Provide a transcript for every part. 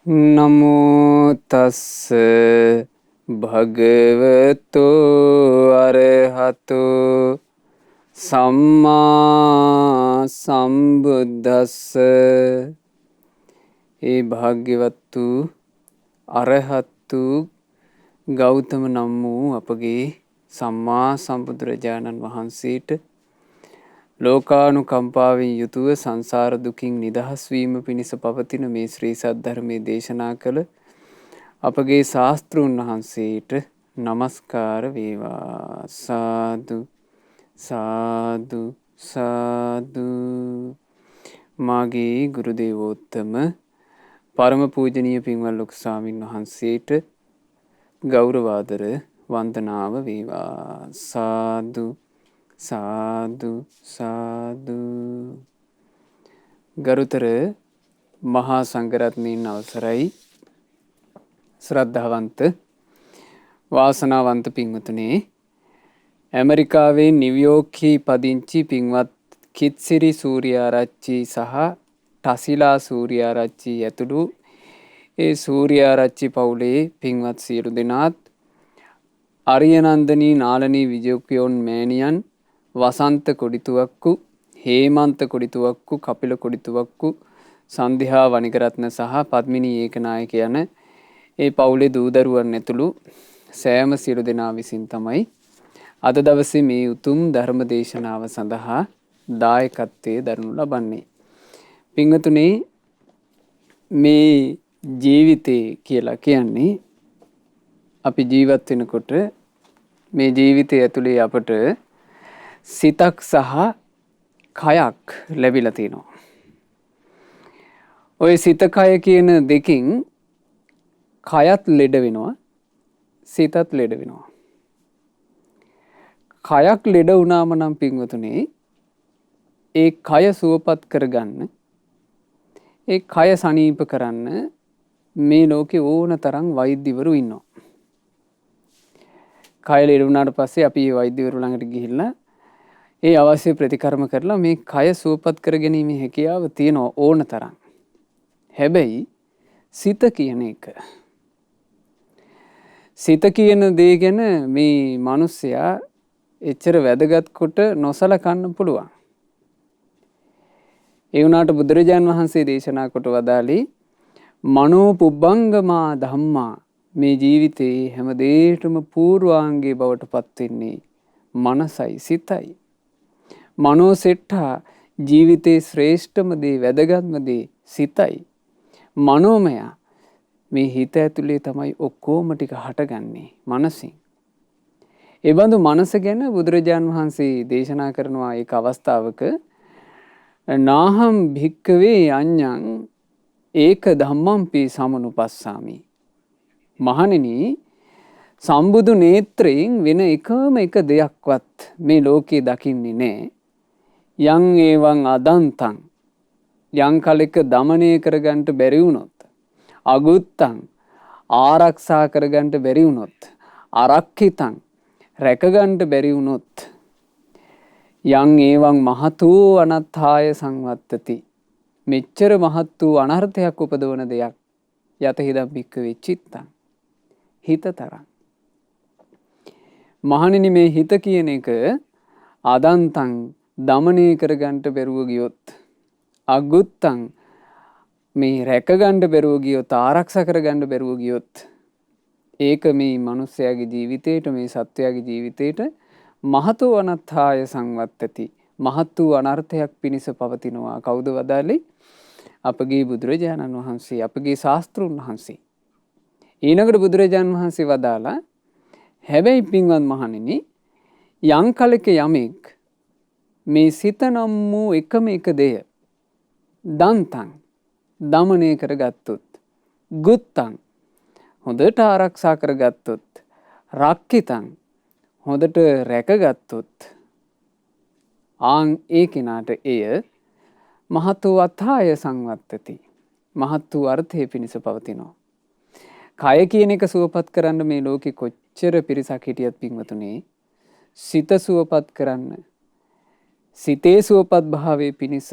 නමෝ තස්ස භගවතෝ අරහතෝ සම්මා සම්බුද්දස්ස. ඒ භාග්‍යවත් වූ අරහත් වූ ගෞතම නම් වූ අපගේ සම්මා සම්බුදුරජාණන් වහන්සේට ලෝකානුකම්පාවෙන් යුතුව සංසාර දුකින් නිදහස් වීම පිණිස පවතින මේ ශ්‍රී සද්ධර්මයේ දේශනා කළ අපගේ ශාස්තෘන් වහන්සේට නමස්කාර වේවා. සාදු සාදු සාදු. මාගේ ගුරු දේවෝත්තම පරම පූජනීය පින්වත් ලොකු ස්වාමීන් වහන්සේට ගෞරවාදර වන්දනාව වේවා. සාදු සාදු සාදු. ගරුතර මහා සංඝරත්නයන් අවසරයි, ශ්‍රද්ධාවන්ත වාසනාවන්ත පින්වතුනේ, ඇමරිකාවේ නිව්යෝර්ක්හි පදිංචි පින්වත් කිත්සිරි සූරියාරච්චි සහ ටසිලා සූරියාරච්චි ඇතුළු ඒ සූරියාරච්චි පවුලේ පින්වත් සියලු දෙනාත්, අරියනන්දනී නාලනී විජයකුයොන් මෑණියන්, වසන්ත කොඩිතුවක්කු, හේමන්ත කොඩිතුවක්කු, කපිල කොඩිතුවක්කු, සන්දිහා වනිකරත්න සහ පද්මිනී ඒකනායක යන ඒ පවුලේ දූදරුවන් ඇතුළු සෑම සියලු දෙනා විසින් තමයි අද දවසේ මේ උතුම් ධර්ම දේශනාව සඳහා දායකත්වයේ දරනු ලබන්නේ. පින්වතුනේ, මේ ජීවිතේ කියලා කියන්නේ අපි ජීවත් වෙනකොට මේ ජීවිතය ඇතුලේ අපට සිතක් සහ කයක් ලැබිලා තියෙනවා. ওই සිත කය කියන දෙකින් කයත් ලෙඩ වෙනවා, සිතත් ලෙඩ වෙනවා. කයක් ලෙඩ වුණාම නම් පින්වතුනේ, ඒ කය සුවපත් කරගන්න, ඒ කය සනීප කරන්න මේ ලෝකේ ඕන තරම් වෛද්‍යවරු ඉන්නවා. කය ලෙඩ වුණාට පස්සේ අපි මේ වෛද්‍යවරු ළඟට ගිහිල්ලා ඒ අවශ්‍ය ප්‍රතිකර්ම කරලා මේ කය සුවපත් කරගැනීමේ හැකියාව තියෙනවා ඕන තරම්. හැබැයි සිත කියන එක, සිත කියන දේ ගැන මේ මිනිස්සයා එච්චර වැදගත් කොට නොසලකන්න පුළුවන්. ඒ වුණාට බුදුරජාන් වහන්සේ දේශනා කොට වදාළේ මනෝ පුබ්බංගමා ධම්මා, මේ ජීවිතේ හැම දෙයකටම පූර්වාංගයේ බවට පත් වෙන්නේ මනසයි සිතයි. මනෝ සෙට්ඨා, ජීවිතේ ශ්‍රේෂ්ඨම දේ, වැදගත්ම දේ සිතයි. මනෝමය, මේ හිත ඇතුලේ තමයි ඔක්කොම ටික හටගන්නේ මනසින්. ඒ බඳු මනස ගැන බුදුරජාන් වහන්සේ දේශනා කරනවා ඒක අවස්ථාවක, නාහම් භික්කවේ අඤ්ඤං ඒක ධම්මම්පි සමනුපස්සාමි. මහණෙනි, සම්බුදු නේත්‍රයෙන් වෙන එකම එක දෙයක්වත් මේ ලෝකේ දකින්නේ නැහැ. යං ඒවං අදන්තං, යං කලෙක දමනය කරගන්න බැරි වුණොත්, අගුත්තං ආරක්ෂා කරගන්න බැරි වුණොත්, අරක්ඛිතං රැකගන්න බැරි වුණොත්, යං ඒවං මහතෝ අනත්ථාය සංවත්තති, මෙච්චර මහත් වූ අනර්ථයක් උපදවන දෙයක් යත හිදම් භික්ඛවේ චිත්තං, හිත තරම්. මහණෙනි, මේ හිත කියන එක අදන්තං දමනය කරගන්න බැරුව ගියොත්, අගුත්තං මේ රැකගන්න බැරුව ගියොත්, ආරක්ෂා කරගන්න බැරුව ගියොත්, ඒක මේ මිනිස්යාගේ ජීවිතේට, මේ සත්වයාගේ ජීවිතේට මහතෝ අනත්ථාය සංවත්තති, මහත් වූ අනර්ථයක් පිණිස පවතිනවා. කවුද වදාළේ? අපගේ බුදුරජාණන් වහන්සේ, අපගේ ශාස්ත්‍රූන් වහන්සේ. ඊළඟට බුදුරජාණන් වහන්සේ වදාලා, හැබැයි පින්වත් මහණෙනි, යම් කලක යමෙක් මේ සිත නම් වූ එකම එක දෙය දන්තං දමනය කරගත්තොත්, ගුත්තං හොඳට ආරක්ෂා කරගත්තොත්, රක්ඛිතං හොඳට රැකගත්තොත්, ආන් ඒ කෙනාට එය මහතෝ අත්ථාය සංවත්තති, මහත් වූ අර්ථය පිණිස පවතිනවා. කය කියන එක සුවපත් කරන්න මේ ලෝකෙ කොච්චර පිරිසක් හිටියත් පින්වතුනේ, සිත සුවපත් කරන්න, සිතේ සුවපත් භාවයේ පිණිස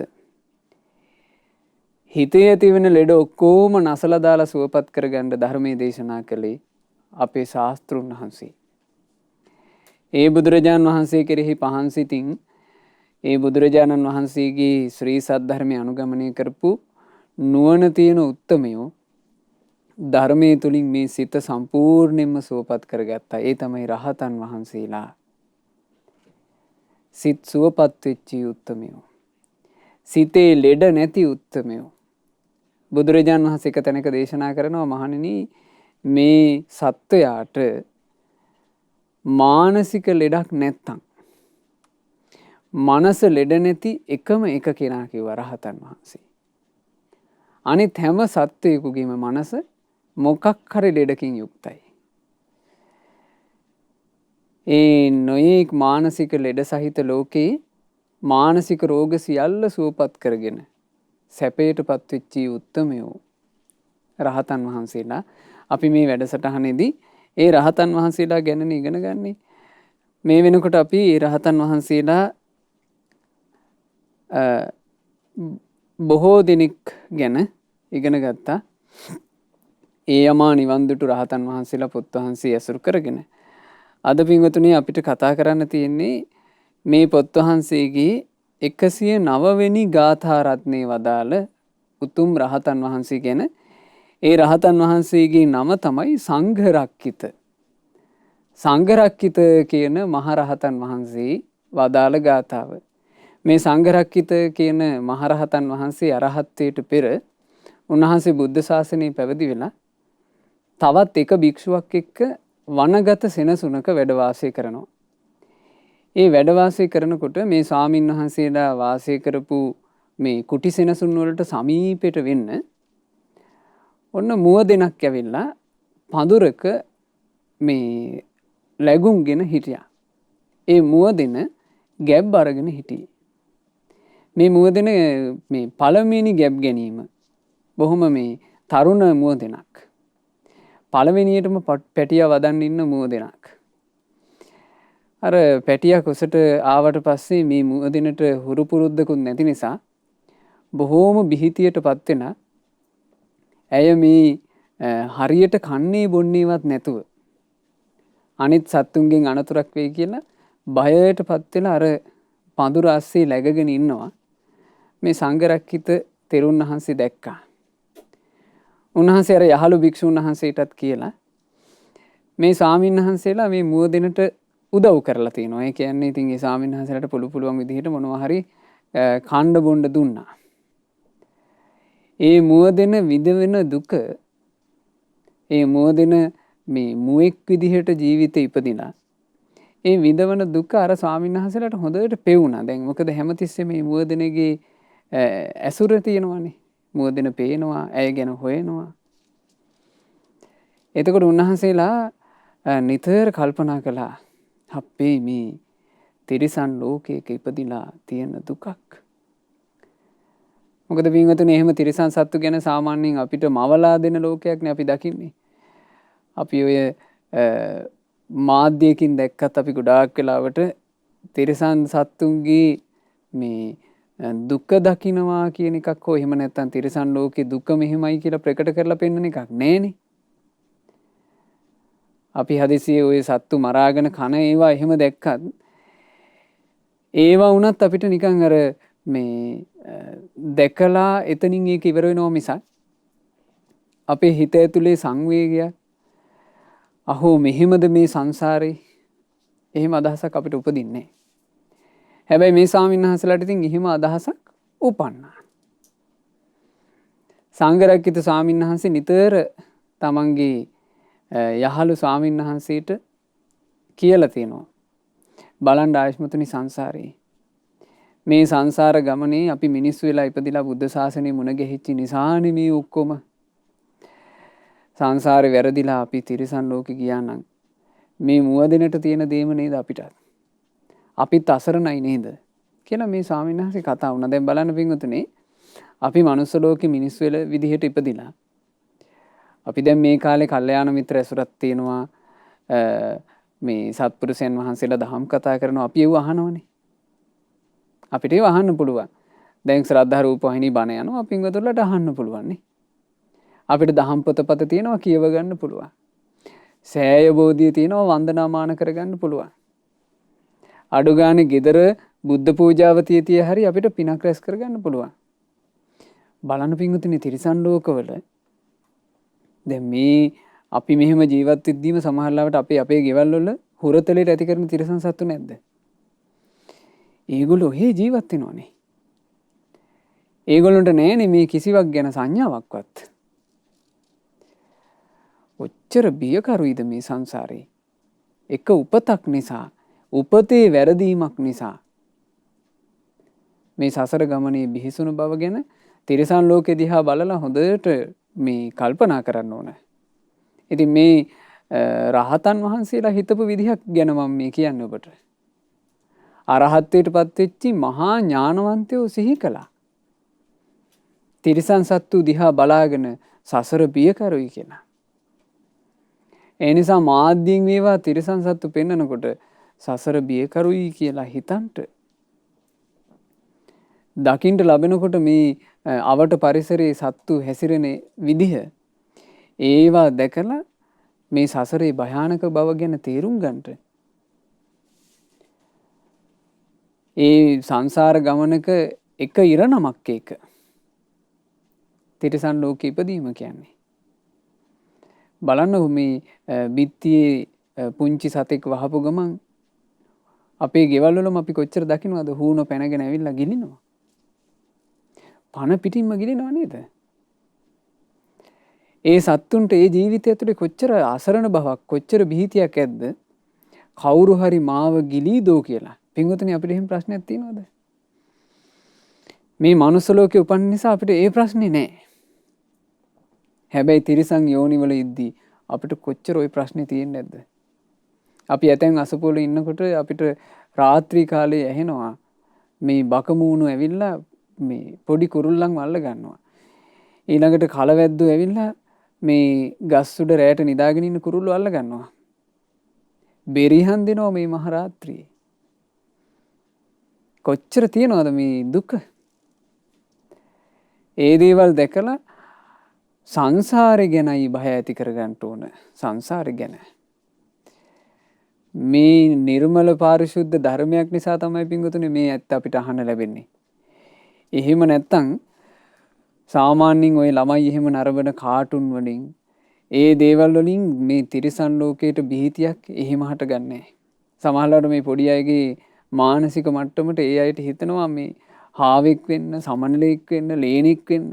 හිතේ ඇතිවෙන ලෙඩ ඔක්කොම නසලා දාලා සුවපත් කරගන්න ධර්මයේ දේශනා කළේ අපේ ශාස්ත්‍රුන් වහන්සේ. ඒ බුදුරජාණන් වහන්සේ කෙරෙහි පහන් සිතින් ඒ බුදුරජාණන් වහන්සේගේ ශ්‍රී සද්ධර්මය අනුගමනය කරපු නුවණ තියෙන උත්තමයෝ ධර්මයේ තුලින් මේ සිත සම්පූර්ණයෙන්ම සුවපත් කරගත්තා. ඒ තමයි රහතන් වහන්සේලා. සිත සුවපත් වෙච්ච උත්තමයෝ. සිතේ ලෙඩ නැති උත්තමයෝ. බුදුරජාණන් වහන්සේ එක තැනක දේශනා කරනවා මහණෙනි මේ සත්වයාට මානසික ලෙඩක් නැත්තම් මනස ලෙඩ නැති එකම එක කෙනා කිව්වා රහතන් වහන්සේ. අනිත් හැම සත්වයෙකුගේම මනස මොකක් හරි ලෙඩකින් යුක්තයි. ඒ නොයෙක් මානසික ලෙඩ සහිත ලෝකේ මානසික රෝග සියල්ල සුවපත් කරගෙන සැපයට පත්වෙච්ච උත්තමයෝ රහතන් වහන්සේලා. අපි මේ වැඩසටහනේදී ඒ රහතන් වහන්සේලා ගැන ඉගෙන ගන්නේ. මේ වෙනකොට අපි ඒ රහතන් වහන්සේලා බොහෝ දෙනෙක් ගැන ඉගෙන ගත්තා. ඒ යමා නිවන් දුටු රහතන් වහන්සේලා පුත් වහන්සේ ඇසුරු කරගෙන. අද පින්වතුනි අපිට කතා කරන්න තියෙන්නේ මේ පොත් වහන්සේගේ 109 වෙනි ගාථා රත්නේ වදාළ උතුම් රහතන් වහන්සේ ගැන. ඒ රහතන් වහන්සේගේ නම තමයි සංඝරක්කිත. සංඝරක්කිත කියන මහරහතන් වහන්සේ වදාළ ගාථාව. මේ සංඝරක්කිත කියන මහරහතන් වහන්සේ අරහත්ත්වයට පෙර උන්වහන්සේ බුද්ධ ශාසනය පැවිදි වෙලා තවත් එක භික්ෂුවක් එක්ක වනගත සෙනසුනක වැඩ වාසය කරනවා. ඒ වැඩ වාසය කරනකොට මේ ස්වාමින් වහන්සේලා වාසය කරපු මේ කුටි සෙනසුන් වලට සමීපෙට වෙන්න ඔන්න මුව දෙනක් ඇවිල්ලා පඳුරක මේ ලැබුම්ගෙන හිටියා. ඒ මුව දෙන ගැබ් අරගෙන හිටියේ. මේ මුව දෙන මේ පළවෙනි ගැබ් ගැනීම බොහොම මේ තරුණ මුව දෙනක්. පළවෙනියටම පැටියා වදන් ඉන්න මුව දෙනක්. අර පැටියා කුසට ආවට පස්සේ මේ මුව දෙනට හුරු පුරුද්දකුත් නැති නිසා බොහෝම බිහිතියටපත් වෙන ඇය මේ හරියට කන්නේ බොන්නේවත් නැතුව අනිත් සත්තුන්ගෙන් අනතුරක් වෙයි කියලා බයයටපත් වෙලා අර පඳුර අස්සේ läගගෙන ඉන්නවා. මේ සංඝරක්කිත තෙරුන් වහන්සේ දැක්කා. උන්වහන්සේ අර යහළු භික්ෂුන් වහන්සේටත් කියලා මේ ස්වාමීන් වහන්සේලා මේ මුව දෙනට උදව් කරලා තියෙනවා. ඒ කියන්නේ ඉතින් ඒ ස්වාමීන් වහන්සේලාට පුළුවන් විදිහට මොනවා හරි කණ්ඩ බොණ්ඩ දුන්නා. ඒ මුව දෙන විඳින දුක ඒ මුව දෙන මේ මුවෙක් විදිහට ජීවිතේ ඉපදිනා ඒ විඳවන දුක අර ස්වාමීන් වහන්සේලාට හොඳට පෙවුණා. දැන් මොකද හැමතිස්සෙම මේ මුව දෙනගේ ඇසුර තියෙනවානේ. මුව දෙන පේනවා, ඇය ගැන හොයනවා. එතකොට උන්වහන්සේලා නිතර කල්පනා කළා අපේ මේ තිරිසන් ලෝකයක ඉපදිලා තියෙන දුකක්. මොකද පින්වතුනි එහෙම තිරිසන් සත්තු ගැන සාමාන්‍යයෙන් අපිට මවලා දෙන ලෝකයක්නේ අපි දකින්නේ. අපි ඔය මාධ්‍යකින් දැක්කත් අපි ගොඩාක් වෙලාවට තිරිසන් සත්තුන්ගේ මේ දුක දකින්නවා කියන එකක් හෝ එහෙම නැත්නම් තිරිසන් ලෝකේ දුක මෙහෙමයි කියලා ප්‍රකට කරලා පෙන්වන එකක් නෑනේ. අපි හදිසියේ ওই සත්තු මරාගෙන කන ඒවා එහෙම දැක්කත් ඒවා වුණත් අපිට නිකන් අර මේ දැකලා එතනින් ඒක ඉවර වෙනවා මිසක් අපේ හිත ඇතුලේ සංවේගය අහෝ මෙහෙමද මේ සංසාරේ එහෙම අදහසක් අපිට උපදින්නේ නැහැ. හැබැයි මේ ස්වාමීන් වහන්සේලාට ඉතින් එහෙම අදහසක් උපන්නා. සංඝරක්කිත ස්වාමීන් වහන්සේ නිතර තමන්ගේ යහළු ස්වාමීන් වහන්සේට කියලා තියෙනවා. බලන්න ආයස්මතුනි සංසාරේ මේ සංසාර ගමනේ අපි මිනිස්සු වෙලා ඉපදිලා බුද්ධ ශාසනය මුණ ගැහිච්ච නිසානේ මේ ඔක්කොම සංසාරේ වැරදිලා අපි තිරිසන් ලෝකෙ ගියා නම් මේ මුව දෙනට තියෙන දේම නේද අපිටත්. අපිත් අසරණයි නේද කියලා මේ ස්වාමීන් වහන්සේ කතා වුණා. දැන් බලන්න පින්වතුනි අපි මනුස්ස ලෝකෙ මිනිස්සු වෙල විදිහට ඉපදිලා අපි දැන් මේ කාලේ කල්යාණ මිත්‍ර ඇසුරක් තියෙනවා. මේ සත්පුරුෂයන් වහන්සේලා දහම් කතා කරනවා. අපි ඒව අහනවනේ. අපිට ඒව අහන්න පුළුවන්. දැන් ශ්‍රද්ධා රූපවාහිනී බණ යනවා පින්වතුන්ලට අහන්න පුළුවන් නේ. අපිට දහම් පොතපත තියෙනවා කියව ගන්න පුළුවන්. සෑය බෝධිය තියෙනවා වන්දනාමාන කරගන්න පුළුවන්. අඩු ගානේ ගෙදර බුද්ධ පූජාව තිය හරි අපිට පිනක් රැස් කරගන්න පුළුවන්. බලන්න පින්වතුනි තිරිසන් ලෝකවල දැන් මේ අපි මෙහෙම ජීවත් වෙද්දීම සමහර ලාවට අපේ ගෙවල් වල හුරතලෙට ඇති කරන තිරිසන් සත්තු නැද්ද? ඒගොල්ලෝ ඔහේ ජීවත් වෙනවනේ. ඒගොල්ලන්ට නෑනේ මේ කිසිවක් ගැන සංඥාවක්වත්. ඔච්චර බියකරුයිද මේ සංසාරේ? එක උපතක් නිසා, උපතේ වැරදීමක් නිසා මේ සසර ගමනේ බිහිසුණු බව ගැන තිරිසන් ලෝකෙ දිහා බලලා හොඳට මේ කල්පනා කරන්න ඕන. ඉතින් මේ රහතන් වහන්සේලා හිතපු විදිහක් ගැන මම මේ කියන්නේ ඔබට. අරහත්ත්වයට පත් වෙච්චි මහා ඥානවන්තයෝ සිහි කළා. තිරිසන් සත්තු දිහා බලාගෙන සසර බියකරුයි කියලා. ඒ නිසා මාධ්‍යයෙන් මේවා තිරිසන් සත්තු පෙන්නකොට සසර බියකරුයි කියලා හිතන්ට දකින්ට ලැබෙනකොට මේ අවට පරිසරයේ සත්තු හැසිරෙන විදිහ ඒවා දැකලා මේ සසරේ භයානක බව ගැන තේරුම් ගන්නට ඒ සංසාර ගමනක එක ඉරණමක් ඒක තිරිසන් ලෝකෙ ඉපදීම කියන්නේ. බලන්න මේ බිත්තියේ පුංචි සතෙක් වහපු ගමන් අපේ ගෙවල් වලම අපි කොච්චර දකින්නවද හූනෝ පැනගෙන ඇවිල්ලා ගිලිනවා. පන පිටින්ම ගිලිනව නේද? ඒ සත්තුන්ට ඒ ජීවිතය ඇතුලේ කොච්චර අසරණ බවක් කොච්චර බිහිතියක් ඇද්ද? කවුරු හරි මාව ගිලීදෝ කියලා. පින්වතුනි අපිට එහෙම ප්‍රශ්නයක් තියෙනවද? මේ මනුස්ස ලෝකේ උපන් නිසා අපිට ඒ ප්‍රශ්නේ නෑ. හැබැයි තිරිසන් යෝනිවල ඉද්දී අපිට කොච්චර ওই ප්‍රශ්නේ තියෙන්නේ නැද්ද? අපි ඇතැන් අසපුවල ඉන්නකොට අපිට රාත්‍රී කාලේ ඇහෙනවා මේ බකමූණු ඇවිල්ලා මේ පොඩි කුරුල්ලන් අල්ල ගන්නවා. ඊළඟට කලවැද්දෝ ඇවිල්ලා මේ ගස් උඩ රැට නිදාගෙන ඉන්න කුරුල්ලෝ අල්ල ගන්නවා. බෙරිහන් දෙනවා මේ මහ රාත්‍රියේ. කොච්චර තියනවද මේ දුක? ඒ දේවල් දැකලා සංසාරේ ගැනයි බය ඇති කරගන්න ඕන. සංසාරේ ගැන. මේ නිර්මල පාරිශුද්ධ ධර්මයක් නිසා තමයි පින්වතුනි මේ ඇත්ත අපිට අහන්න ලැබෙන්නේ. එහෙම නැත්තම් සාමාන්‍යයෙන් ওই ළමයි එහෙම නරඹන කාටුන් වලින් ඒ දේවල් වලින් මේ තිරිසන් ලෝකයට බිහිතියක් එහෙම හටගන්නේ නැහැ. සමහරවිට මේ පොඩි අයගේ මානසික මට්ටමට ඒ අයට හිතනවා මේ හාවෙක් වෙන්න, සමනලෙක් වෙන්න, ලේනෙක් වෙන්න.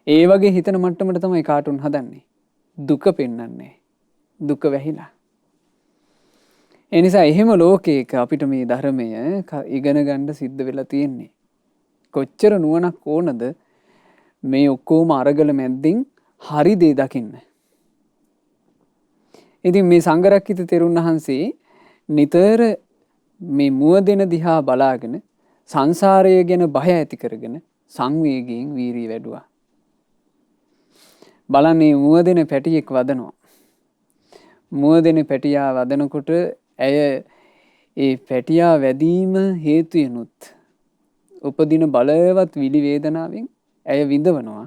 ඒ වගේ හිතන මට්ටමට තමයි කාටුන් හදන්නේ. දුක පෙන්වන්නේ. දුක වැහිලා. ඒ නිසා එහෙම ලෝකයක අපිට මේ ධර්මය ඉගෙන ගන්න සිද්ධ වෙලා තියෙන්නේ. කොච්චර නුවණක් ඕනද මේ ඔක්කොම අරගල මැද්දෙන් හරි දේ දකින්න. ඉතින් මේ සංඝරක්කිත තෙරුන් වහන්සේ නිතර මේ මුවදෙන දිහා බලාගෙන සංසාරය ගැන බය ඇති කරගෙන සංවේගයෙන් වීරිය වැඩුවා. බලන්නේ මුවදෙන පැටියෙක් වදනවා. මුවදෙන පැටියා වදනකොට ඇය ඒ පැටියා වැදීම හේතුවෙනුත් උපදින බලවත් විලි වේදනාවෙන් ඇය විඳවනවා.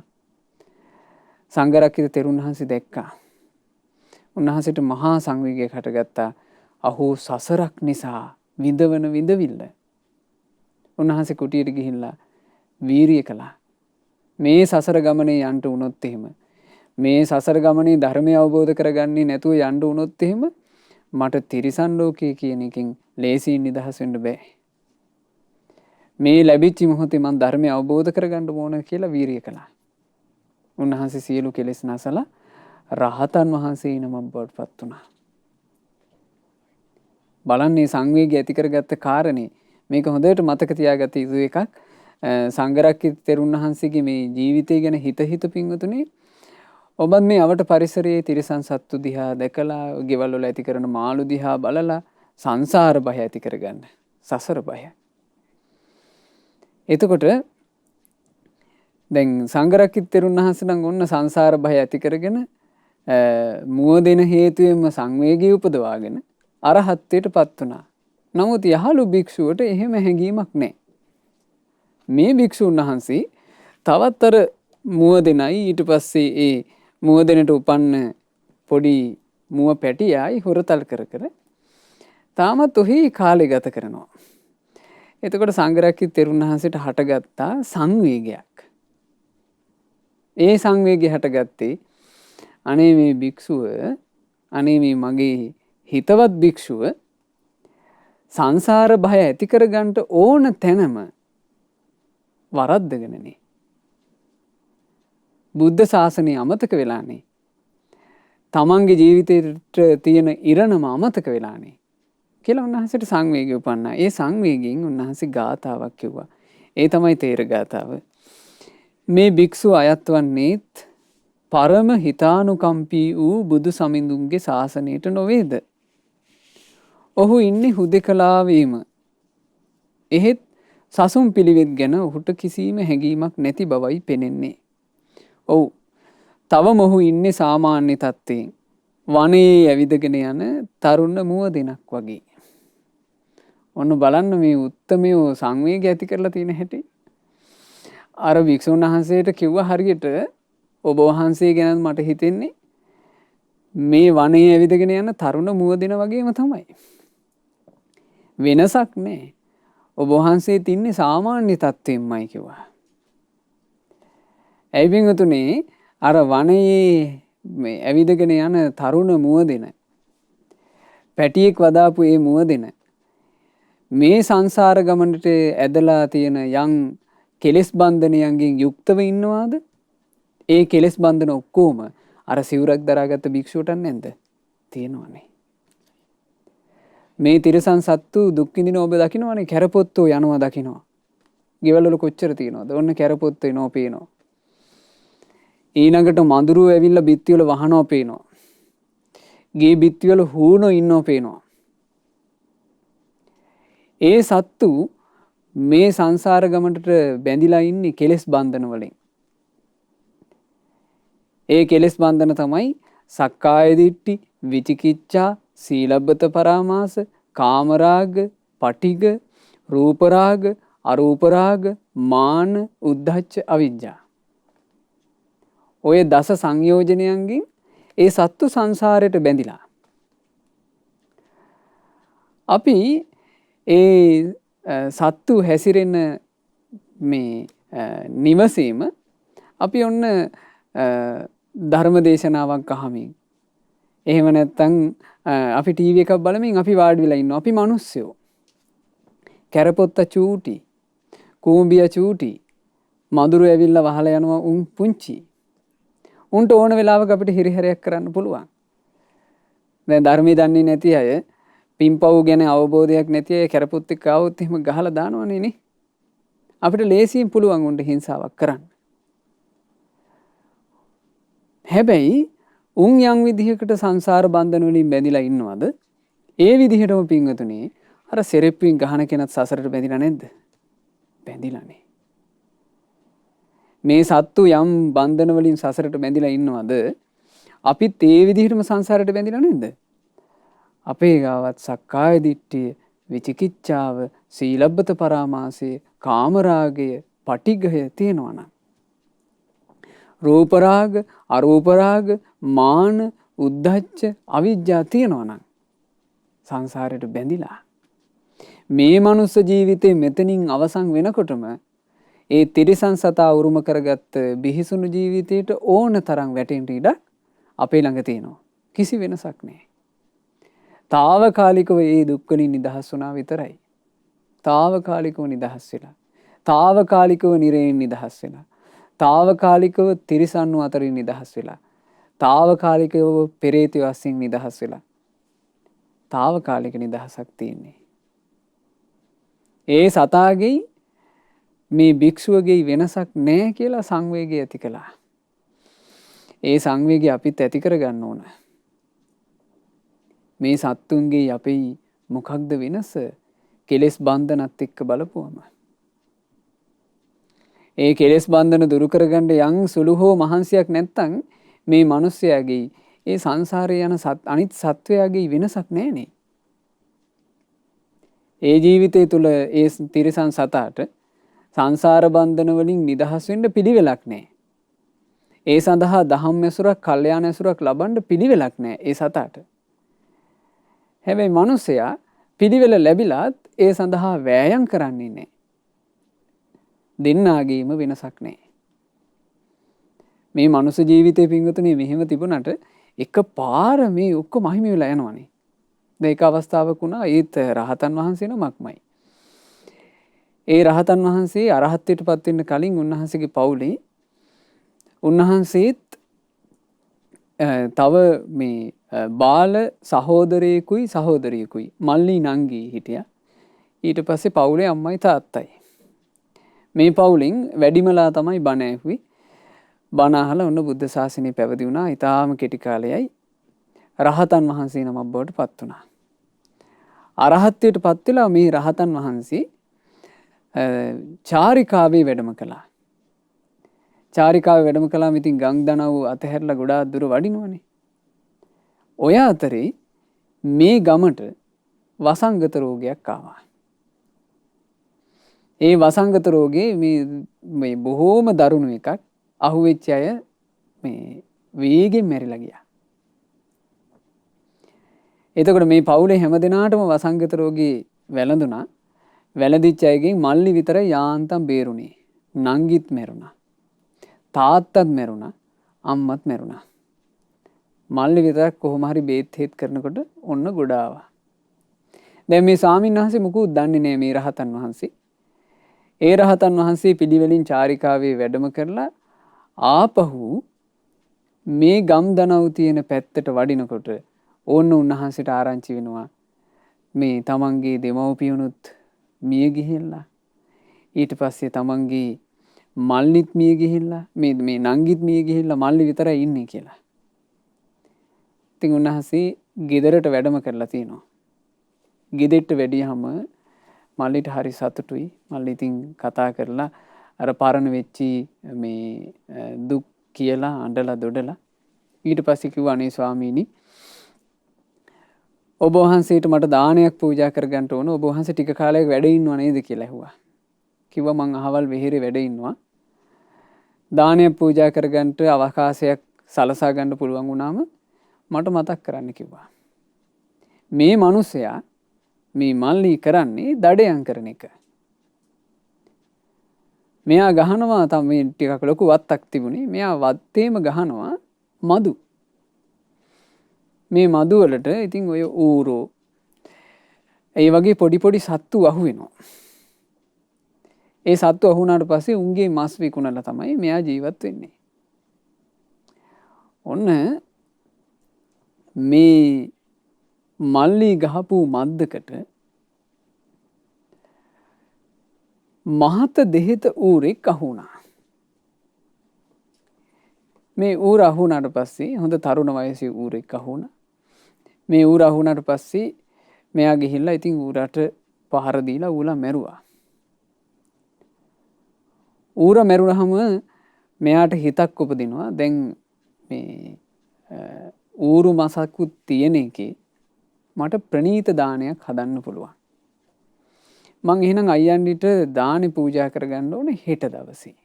සංඝරක්කිත තෙරුන් වහන්සේ දැක්කා. උන්වහන්සේට මහා සංවේගයක් හටගත්තා. අහෝ සසරක් නිසා විඳවන විඳවිල්ල. උන්වහන්සේ කුටියට ගිහිල්ලා වීරිය කළා. මේ සසර ගමනේ යන්න වුණොත් එහෙම මේ සසර ගමනේ ධර්මය අවබෝධ කරගන්නේ නැතුව යන්න වුණොත් එහෙම මට තිරිසන් ලෝකයේ කියන එකෙන් ලේසියෙන් නිදහස් වෙන්න බෑ. මේ ලැබිච්ච මොහොතේ මම ධර්මය අවබෝධ කරගන්න ඕන කියලා වීරිය කළා. උන්වහන්සේ සියලු කෙලෙස් නැසලා රහතන් වහන්සේ නමක් බවට පත් වුණා. බලන්නේ සංවේගය ඇති කරගත්ත කාරණේ මේක හොඳට මතක තියාගත යුතු එකක්. සංඝරක්කිත තෙරුන් වහන්සේගේ මේ ජීවිතය ගැන හිත පින්වතුනි ඔබත් මේ අවට පරිසරයේ තිරිසන් සත්තු දිහා දැකලා ගෙවල් වල ඇති කරන මාළු දිහා බලලා සංසාර බය ඇති කරගන්න. සසර බය. එතකොට දැන් සංඝරක්කිත තෙරුන් වහන්සේ නම් ඔන්න සංසාර බය ඇති කරගෙන මුව දෙන හේතුවෙන්ම සංවේගී උපදවාගෙන අරහත්ත්වයට පත් වුණා. නමුත් යහළු භික්ෂුවට එහෙම හැඟීමක් නැහැ. මේ භික්ෂුන් වහන්සේ තවත් අර මුව දෙනයි ඊට පස්සේ ඒ මුව දෙනට උපන්න පොඩි මුව පැටියයි හොරතල් කර කර තාමත් ඔහි කාලය ගත කරනවා. එතකොට සංඝරක්කිත තෙරුන් වහන්සේට හටගත්තා සංවේගයක්. ඒ සංවේගය හටගත්තේ අනේ මේ භික්ෂුව, අනේ මේ මගේ හිතවත් භික්ෂුව සංසාර භය ඇති කරගන්න ඕන තැනම වරද්දගෙනනේ. බුද්ධ ශාසනය අමතක වෙලානේ. තමන්ගේ ජීවිතේට තියෙන ඉරණම අමතක වෙලානේ. කියලා උන්වහන්සේට සංවේගය උපන්නා. ඒ සංවේගයෙන් උන්වහන්සේ ගාථාවක් කිව්වා. ඒ තමයි තේර ගාථාව. මේ භික්ෂුව අයත් වන්නේත් පරම හිතානුකම්පී වූ බුදු සමිඳුන්ගේ ශාසනයට නොවේද? ඔහු ඉන්නේ හුදෙකලාවේම. එහෙත් සසුන් පිළිවෙත් ගැන ඔහුට කිසිම හැඟීමක් නැති බවයි පෙනෙන්නේ. ඔව්. තවම ඔහු ඉන්නේ සාමාන්‍ය තත්ත්වයෙන්. වනයේ ඇවිදගෙන යන තරුණ මුව දෙනක් වගේ. ඔන්න බලන්න මේ උත්තමයෝ සංවේගය ඇති කරලා තියෙන හැටි. අර භික්ෂුන් වහන්සේට කිව්වා හරියට ඔබ වහන්සේ ගැන මට හිතෙන්නේ මේ වනයේ ඇවිදගෙන යන තරුණ මුව දෙන වගේම තමයි. වෙනසක් නැහැ. ඔබ වහන්සේ තින්නේ සාමාන්‍ය තත්ත්වෙම්මයි කිව්වා. ඇයි බින්දුනේ අර වනයේ මේ ඇවිදගෙන යන තරුණ මුව දෙන පැටියෙක් වදාපු ඒ මුව දෙන මේ සංසාර ගමනට ඇදලා තියෙන යම් කෙලෙස් බන්ධනයන්ගෙන් යුක්තව ඉන්නවාද? ඒ කෙලෙස් බන්ධන ඔක්කොම අර සිවුරක් දරාගත්ත භික්ෂුවට නැන්ද? තියෙනවනේ. මේ තිරසන් සත්තු දුක් විඳින ඔබ දකින්නවනේ. කැරපොත්තෝ යනවා දකින්නවා. ගෙවල් වල කොච්චර තියෙනවද? ඔන්න කැරපොත්තෝ එනවා පේනවා. ඊළඟට මඳුරුව ඇවිල්ලා බිත්ති වල වහනවා පේනවා. ගේ බිත්ති වල හූනෝ ඉන්නවා පේනවා. ඒ සත්තු මේ සංසාර ගමනට බැඳිලා ඉන්නේ කෙලෙස් බන්ධන වලින්. ඒ කෙලෙස් බන්ධන තමයි සක්කාය දිට්ඨි, විචිකිච්ඡා, සීලබ්බත පරාමාස, කාමරාග, පටිග, රූපරාග, අරූපරාග, මාන, උද්ධච්ච, අවිජ්ජා. ඔය දස සංයෝජනයන්ගෙන් ඒ සත්තු සංසාරයට බැඳිලා. අපි ඒ සත්තු හැසිරෙන මේ නිවසේම අපි ඔන්න ධර්ම දේශනාවක් අහමින් එහෙම නැත්නම් අපි ටීවී එකක් බලමින් අපි වාඩි වෙලා ඉන්නවා. අපි මිනිස්සුયો. කැරපොත්ත චූටි, කූඹිය චූටි, මඳුරු ඇවිල්ලා වහලා යනවා උන් පුංචි. උන්ට ඕන වෙලාවක අපිට හිරිහැරයක් කරන්න පුළුවන්. දැන් ධර්මයේ දන්නේ නැති අය, පින්පව් ගැන අවබෝධයක් නැති අය කැරපොත් එක්ක ආවොත් එහෙම ගහලා දානවනේ නේ. අපිට ලේසියෙන් පුළුවන් උන්ට හිංසාවක් කරන්න. හැබැයි උන් යම් විදිහකට සංසාර බන්ධන වලින් බැඳිලා ඉන්නවද? ඒ විදිහටම පින්වතුනි අර සෙරෙප්පුවෙන් ගහන කෙනත් සසරට බැඳිලා නැද්ද? බැඳිලානේ. මේ සත්තු යම් බන්ධන වලින් සසරට බැඳිලා ඉන්නවද? අපිත් ඒ විදිහටම සංසාරයට බැඳිලා නැද්ද? අපේ ගාවත් සක්කාය දිට්ඨිය, විචිකිච්ඡාව, සීලබ්බත පරාමාසය, කාමරාගය, පටිඝය තියෙනවා නම් රූපරාග, අරූපරාග, මාන, උද්ධච්ච, අවිජ්ජා තියෙනවා නම් සංසාරයට බැඳිලා මේ මනුස්ස ජීවිතේ මෙතනින් අවසන් වෙනකොටම ඒ තිරිසන් සතා උරුම කරගත්ත බිහිසුණු ජීවිතයට ඕන තරම් වැටෙන්න ඉඩ අපේ ළඟ තියෙනවා. කිසි වෙනසක් නැහැ. తాවකාලිකව ඒ දුක් වලින් නිදහස් වුණා විතරයි. తాවකාලිකව නිදහස් වෙලා. తాවකාලිකව නිරේන් නිදහස් වෙලා. తాවකාලිකව තිරිසන්නු අතරින් නිදහස් වෙලා. తాවකාලිකව පෙරේතය වශයෙන් නිදහස් වෙලා. తాවකාලික නිදහසක් තියෙන්නේ. ඒ සතාගේ මේ භික්ෂුවගේ වෙනසක් නැහැ කියලා සංවේගය ඇති කළා. ඒ සංවේගය අපිත් ඇති කරගන්න ඕන. මේ සත්තුන්ගේ අපේ මොකක්ද වෙනස? කෙලෙස් බන්ධනත් එක්ක බලපුවම. ඒ කෙලෙස් බන්ධන දුරු කරගන්න යම් සුළු හෝ මහන්සියක් නැත්තම් මේ මිනිස්යාගේ ඒ සංසාරේ යන අනිත් සත්වයාගේ වෙනසක් නැහනේ. ඒ ජීවිතය තුළ ඒ තිරිසන් සතාට සංසාර බන්ධන වලින් නිදහස් වෙන්න පිළිවෙලක් නැහැ. ඒ සඳහා දහම් ඇසුරක්, කල්යාණ ඇසුරක් ලබන්න පිළිවෙලක් නැහැ ඒ සතාට. හැබැයි මිනිසයා පිළිවෙල ලැබිලාත් ඒ සඳහා වෑයම් කරන්නේ නැහැ. දෙන්නාගේම වෙනසක් නැහැ. මේ මනුස්ස ජීවිතේ පින්වතුනි මෙහෙම තිබුණට එක පාර මේ ඔක්කොම අහිමි වෙලා යනවනේ. මේක අවස්ථාවක් වුණා ඒත් රහතන් වහන්සේ නමක්මයි. ඒ රහතන් වහන්සේ අරහත්ත්වයට පත් වෙන්න කලින් උන්වහන්සේගේ පවුලේ උන්වහන්සේත් තව මේ බාල සහෝදරයෙකුයි සහෝදරියකුයි මල්ලි නංගි හිටියා. ඊට පස්සේ පවුලේ අම්මයි තාත්තයි. මේ පවුලෙන් වැඩිමලා තමයි බණ ඇහුවේ. බණ අහලා ඔන්න බුද්ධ ශාසනය පැවිදි වුණා. ඊටාම කෙටි කාලයයි රහතන් වහන්සේ නමක් බවට පත් වුණා. අරහත්ත්වයට පත් වෙලා මේ රහතන් වහන්සේ චාරිකාවේ වැඩම කළා. චාරිකාවේ වැඩම කළාම ඉතින් ගම් දනව් අතහැරලා ගොඩාක් දුර වඩිනවනේ. ඔය අතරේ මේ ගමට වසංගත රෝගයක් ආවා. ඒ වසංගත රෝගේ මේ බොහෝම දරුණු එකක්. අහුවෙච්ච අය මේ වේගෙන් මැරිලා ගියා. එතකොට මේ පවුලේ හැම දිනාටම වසංගත රෝගේ වැළඳුණා. වැළඳිච්ච අයගෙන් මල්ලි විතරයි යාන්තම් බේරුණේ. නංගිත් මැරුණා. තාත්තත් මැරුණා. අම්මත් මැරුණා. මල්ලි විතරක් කොහොම හරි බේත් හේත් කරනකොට ඔන්න ගොඩ ආවා. දැන් මේ ස්වාමීන් වහන්සේ මොකුත් දන්නේ නැහැ මේ රහතන් වහන්සේ. ඒ රහතන් වහන්සේ පිළිවෙලින් චාරිකාවේ වැඩම කරලා ආපහු මේ ගම් දනව් තියෙන පැත්තට වඩිනකොට ඕන්න උන්වහන්සේට ආරංචි වෙනවා මේ තමන්ගේ දෙමව්පියනුත් මිය ගිහිල්ලා ඊට පස්සේ තමන්ගේ මල්ලිත් මිය ගිහිල්ලා මේ නංගිත් මිය ගිහිල්ලා මල්ලි විතරයි ඉන්නේ කියලා. ඉතින් උන්වහන්සේ ගෙදරට වැඩම කරලා තිනවා. ගෙදෙට්ට වැඩියම මල්ලිට හරි සතුටුයි. මල්ලි ඉතින් කතා කරලා අර පරණ වෙච්චි මේ දුක් කියලා අඬලා දොඩලා ඊට පස්සේ කිව්වා අනේ ස්වාමීනි ඔබ වහන්සේට මට දානයක් පූජා කරගන්න ඕන. ඔබ වහන්සේ ටික කාලයක් වැඩ ඉන්නව නේද කියලා ඇහුවා. කිව්වා මං අහවල් වෙහෙරේ වැඩ ඉන්නවා. දානයක් පූජා කරගන්න අවකාශයක් සලසා ගන්න පුළුවන් වුණාම මට මතක් කරන්න කිව්වා. මේ මිනිසයා මේ මල්ලි කරන්නේ දඩයන් කරන එක. මෙයා ගහනවා තමයි ටිකක් ලොකු වත්තක් තිබුණේ. මෙයා වත්තේම ගහනවා මදු. මේ මදු වලට ඉතින් ඔය ඌරෝ ඒ වගේ පොඩි පොඩි සත්තු අහු වෙනවා. ඒ සත්තු අහු වුණාට පස්සේ උන්ගේ මස් විකුණලා තමයි මෙයා ජීවත් වෙන්නේ. ඔන්න මේ මල්ලි ගහපු මද්දකට මහත දෙහෙත ඌරෙක් අහු වුණා. මේ ඌර අහු වුණාට පස්සේ හොඳ තරුණ වයසේ ඌරෙක් අහු වුණා. මේ ඌර අහු වුණාට පස්සේ මෙයා ගිහිල්ලා ඉතින් ඌරට පහර දීලා ඌලා මැරුවා. ඌර මැරුණාම මෙයාට හිතක් උපදිනවා දැන් මේ ඌරු මසකුත් තියෙන එකේ මට ප්‍රණීත දානයක් හදන්න පුළුවන්. මං එහෙනම් අයියන්ඩිට දානි පූජා කරගන්න ඕනේ හෙට දවසේ.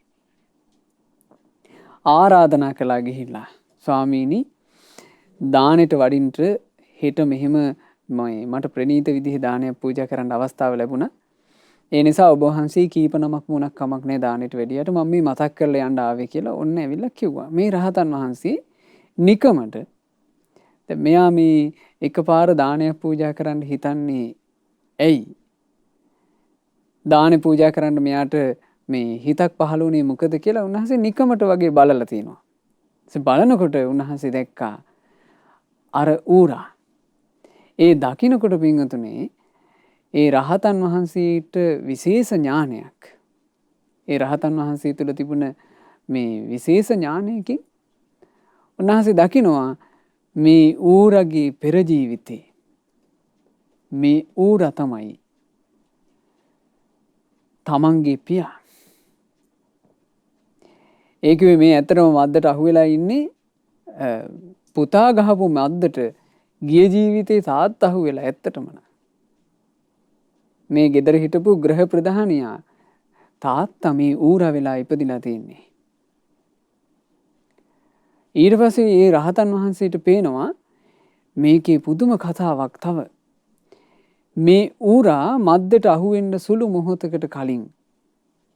ආරාධනා කළා ගිහිල්ලා ස්වාමීනි දානෙට වඩින්ට හෙට මෙහෙම මට ප්‍රණීත විදිහේ දානයක් පූජා කරන්න අවස්ථාව ලැබුණා. ඒ නිසා ඔබ වහන්සේ කීප නමක් මුණක් කමක් නැහැ දානෙට වැඩියට මම මේ මතක් කරලා යන්න ආවේ කියලා ඔන්න ඇවිල්ලා කිව්වා. මේ රහතන් වහන්සේ නිකමට දැන් මෙයා මේ එකපාර දානයක් පූජා කරන්න හිතන්නේ ඇයි? දානෙ පූජා කරන්න මෙයාට මේ හිතක් පහළ වුණේ මොකද කියලා උන්වහන්සේ නිකමට වගේ බලලා තිනවා. ඒ බලනකොට උන්වහන්සේ දැක්කා අර ඌරා. ඒ දකින්නකොට පින්වතුනේ ඒ රහතන් වහන්සේට විශේෂ ඥානයක්. ඒ රහතන් වහන්සේ තුළ තිබුණ මේ විශේෂ ඥානයකින් උන්වහන්සේ දකිනවා මේ ඌරගේ පෙර ජීවිතේ මේ ඌරා තමයි තමන්ගේ පියා. ඒ කිව්වේ මේ ඇත්තටම මද්දට අහු වෙලා ඉන්නේ පුතා ගහපු මද්දට ගිය ජීවිතේ තාත්තා අහු වෙලා ඇත්තටම මේ ගෙදර හිටපු ග්‍රහ ප්‍රධානියා තාත්තා මේ ඌරා වෙලා ඉපදිලා තියෙන්නේ. ඊට පස්සේ මේ රහතන් වහන්සේට පේනවා මේකේ පුදුම කතාවක් තව. මේ ඌරා මද්දට අහුවෙන්න සුළු මොහොතකට කලින්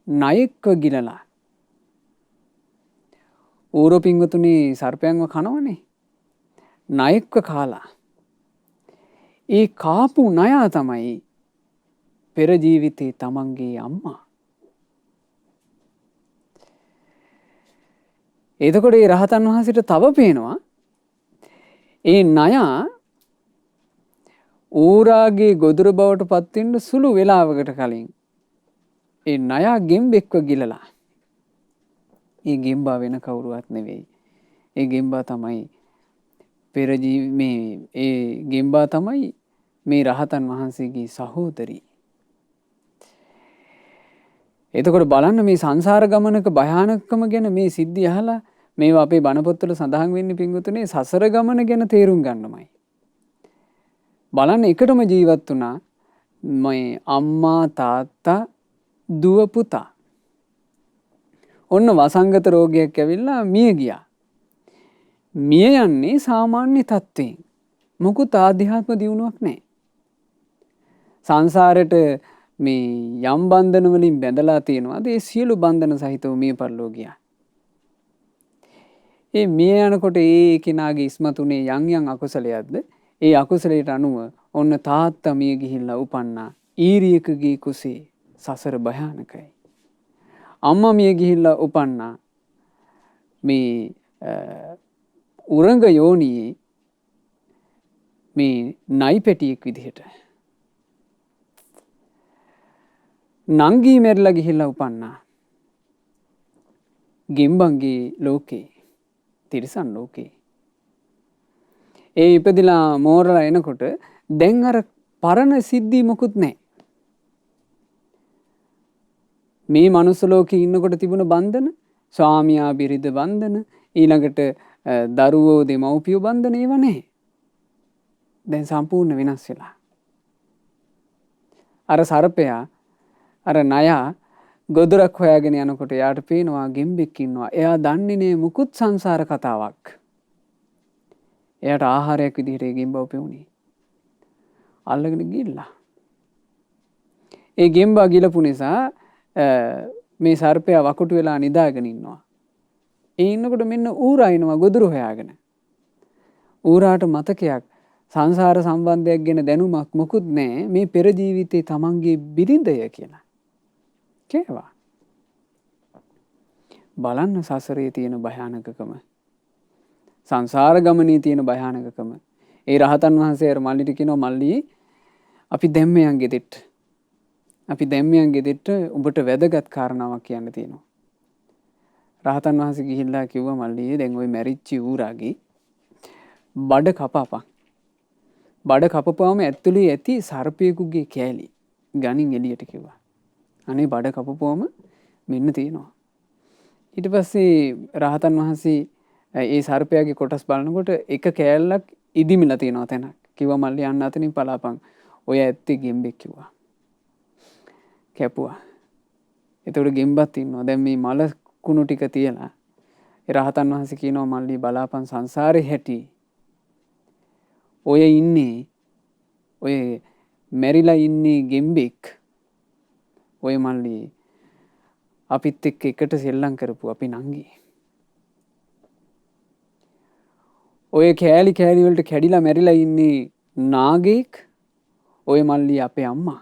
ණයෙක්ව ගිලලා. ඌරෝ පින්වතුනි සර්පයන්ව කනවනේ. ණයෙක්ව කාලා. ඒ කාපු ණයා තමයි පෙර ජීවිතේ තමන්ගේ අම්මා. එතකොට මේ රහතන් වහන්සේට තව පේනවා ඒ ණයා ඌරාගේ ගොදුර බවට පත් වෙන්න සුළු වේලාවකට කලින් ඒ ණයා ගෙම්බෙක්ව ගිලලා. ඒ ගෙම්බා වෙන කවුරුවත් නෙවෙයි. ඒ ගෙම්බා තමයි ඒ ගෙම්බා තමයි මේ රහතන් වහන්සේගේ සහෝදරී. එතකොට බලන්න මේ සංසාර ගමනක භයානකම ගැන මේ සිද්ධි අහලා මේවා අපේ බණ පොත්වල සඳහන් වෙන්නේ පින්වතුනේ සසර ගමන ගැන තේරුම් ගන්නමයි. බලන්න එකටම ජීවත් වුණා මේ අම්මා තාත්තා දුව පුතා. ඔන්න වසංගත රෝගයක් ඇවිල්ලා මිය ගියා. මිය යන්නේ සාමාන්‍ය තත්ත්වයෙන්. මොකුත් ආධ්‍යාත්ම දියුණුවක් නැහැ. සංසාරෙට මේ යම් බන්ධන වලින් බැඳලා තියෙනවාද ඒ සියලු බන්ධන සහිතව මිය පරලෝ ගියා. ඒ මිය යනකොට ඒ කෙනාගේ ඉස්මතුනේ යම් අකුසලයක්ද ඒ අකුසලයට අනුව ඔන්න තාත්තා මිය ගිහිල්ලා උපන්නා ඊරියකගේ කුසේ. සසර භයානකයි. අම්මා මිය ගිහිල්ලා උපන්නා මේ උරංග යෝනියේ මේ නයි පැටියෙක් විදිහට. නංගී මැරිලා ගිහිල්ලා උපන්නා ගෙම්බන්ගේ ලෝකේ, තිරිසන් ලෝකේ. ඒ ඉපදිලා මෝරලා එනකොට දැන් අර පරණ සිද්ධි මොකුත් නැහැ. මේ මනුස්ස ලෝකේ ඉන්නකොට තිබුණ බන්ධන, ස්වාමියා බිරිඳ බන්ධන, ඊළඟට දරුවෝ දෙමව්පියෝ බන්ධන ඒව නැහැ. දැන් සම්පූර්ණ වෙනස් වෙලා. අර සර්පයා අර ණයා ගොදුරක් හොයාගෙන යනකොට එයාට පේනවා ගෙම්බෙක් ඉන්නවා. එයා දන්නේ නෑ මුකුත් සංසාර කතාවක්. එයාට ආහාරයක් විදිහට ඒ ගෙම්බව පෙවුනේ. අල්ලගෙන ගිහිල්ලා. ඒ ගෙම්බා ගිලපු නිසා මේ සර්පයා වකුටු වෙලා නිදාගෙන ඉන්නවා. ඒ ඉන්නකොට මෙන්න ඌරා එනවා ගොදුරු හොයාගෙන. ඌරාට මතකයක් සංසාර සම්බන්ධයක් ගැන දැනුමක් මොකුත් නැහැ. මේ පෙර ජීවිතේ තමන්ගේ බිරිඳය කියලා. කේවා. බලන්න සසරේ තියෙන භයානකකම. සංසාර ගමනේ තියෙන භයානකකම. ඒ රහතන් වහන්සේ අර මල්ලිට කියනවා මල්ලි අපි දැම්මයන් ගෙදෙට්ට. අපි දැම්මයන් ගෙදෙට්ට උඹට වැදගත් කාරණාවක් කියන්න තියෙනවා. රහතන් වහන්සේ ගිහිල්ලා කිව්වා මල්ලි දැන් ওই මැරිච්ච ඌරාගේ බඩ කපපන්. බඩ කපපුවාම ඇතුලේ ඇති සර්පයෙකුගේ කෑලි ගනින් එළියට කිව්වා. අනේ බඩ කපපුවම මෙන්න තියෙනවා. ඊට පස්සේ රහතන් වහන්සේ ඒ සර්පයාගේ කොටස් බලනකොට එක කෑල්ලක් ඉදිමිලා තියෙනවා තැනක්. කිව්වා මල්ලි යන්න අතනින් පලාපන්. ඔය ඇත්තේ ගෙම්බෙක් කිව්වා. කැපුවා. එතකොට ගෙම්බත් ඉන්නවා. දැන් මේ මල කුණු ටික තියලා ඒ රහතන් වහන්සේ කියනවා මල්ලි බලාපන් සංසාරේ හැටි. ඔය ඉන්නේ ඔය මැරිලා ඉන්නේ ගෙම්බෙක්. ඔය මල්ලි අපිත් එක්ක එකට සෙල්ලම් කරපු අපි නංගි. ඔය කෑලි වලට කැඩිලා මැරිලා ඉන්නේ නාගෙක්. ඔය මල්ලි අපේ අම්මා.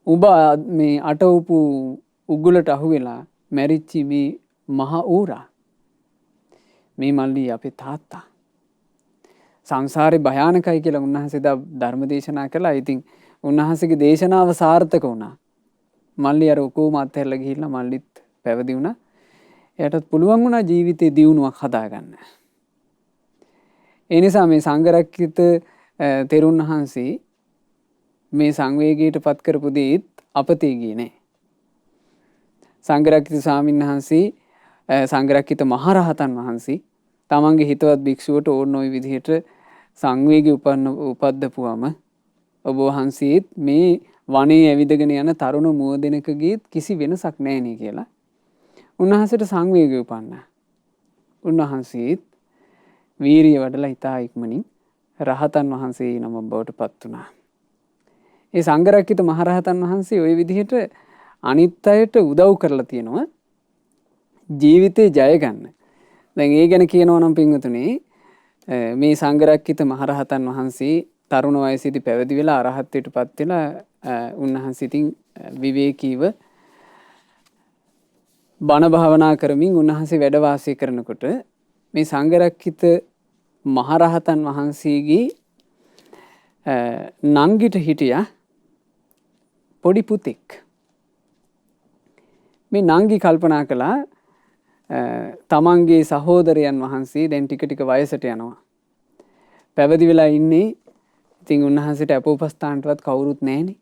උඹ මේ අටවපු උගුලට අහුවෙලා මැරිච්චි මේ මහ ඌරා. මේ මල්ලි අපේ තාත්තා. සංසාරේ භයානකයි කියලා උන්වහන්සේ ධර්ම දේශනා කළා. ඉතින් උන්වහන්සේගේ දේශනාව සාර්ථක වුණා. මල්ලි අර ඔකෝම අත්හැරලා ගිහිල්ලා මල්ලිත් පැවිදි වුණා. එයාටත් පුළුවන් වුණා ජීවිතේ දියුණුවක් හදාගන්න. ඒ නිසා මේ සංඝරක්කිත තෙරුන් වහන්සේ මේ සංවේගයට පත් කරපු දේත් අපතේ ගියේ නෑ. සංඝරක්කිත ස්වාමීන් වහන්සේ සංඝරක්කිත මහරහතන් වහන්සේ තමන්ගේ හිතවත් භික්ෂුවට ඕන ওই විදිහට සංවේගී උපද්දපුවම ඔබ වහන්සේත් මේ වනේ ඇවිදගෙන යන තරුණ මුවදෙනකගේත් කිසි වෙනසක් නැහැ නේ කියලා. උන්වහන්සේට සංවේගය උපන්නා. උන්වහන්සේත් වීරිය වඩලා ඉතා ඉක්මනින් රහතන් වහන්සේ නමක් බවට පත් වුණා. ඒ සංඝරක්කිත මහරහතන් වහන්සේ ওই විදිහට අනිත් අයට උදව් කරලා තියෙනවා ජීවිතේ ජය ගන්න. දැන් ඒ ගැන කියනවා නම් පින්වතුනි මේ සංඝරක්කිත මහරහතන් වහන්සේ තරුණ වයසේදී පැවිදි වෙලා අරහත්ත්වයට පත් වෙලා උන්වහන්සේ ඉතින් විවේකීව බණ භාවනා කරමින් උන්වහන්සේ වැඩ වාසය කරනකොට මේ සංඝරක්කිත මහරහතන් වහන්සේගේ නංගිට හිටියා පොඩි පුතෙක්. මේ නංගි කල්පනා කළා තමන්ගේ සහෝදරයන් වහන්සේ දැන් ටික ටික වයසට යනවා. පැවිදි වෙලා ඉන්නේ. ඉතින් උන්වහන්සේට අපෝපස්ථානටවත් කවුරුත් නැහැනේ.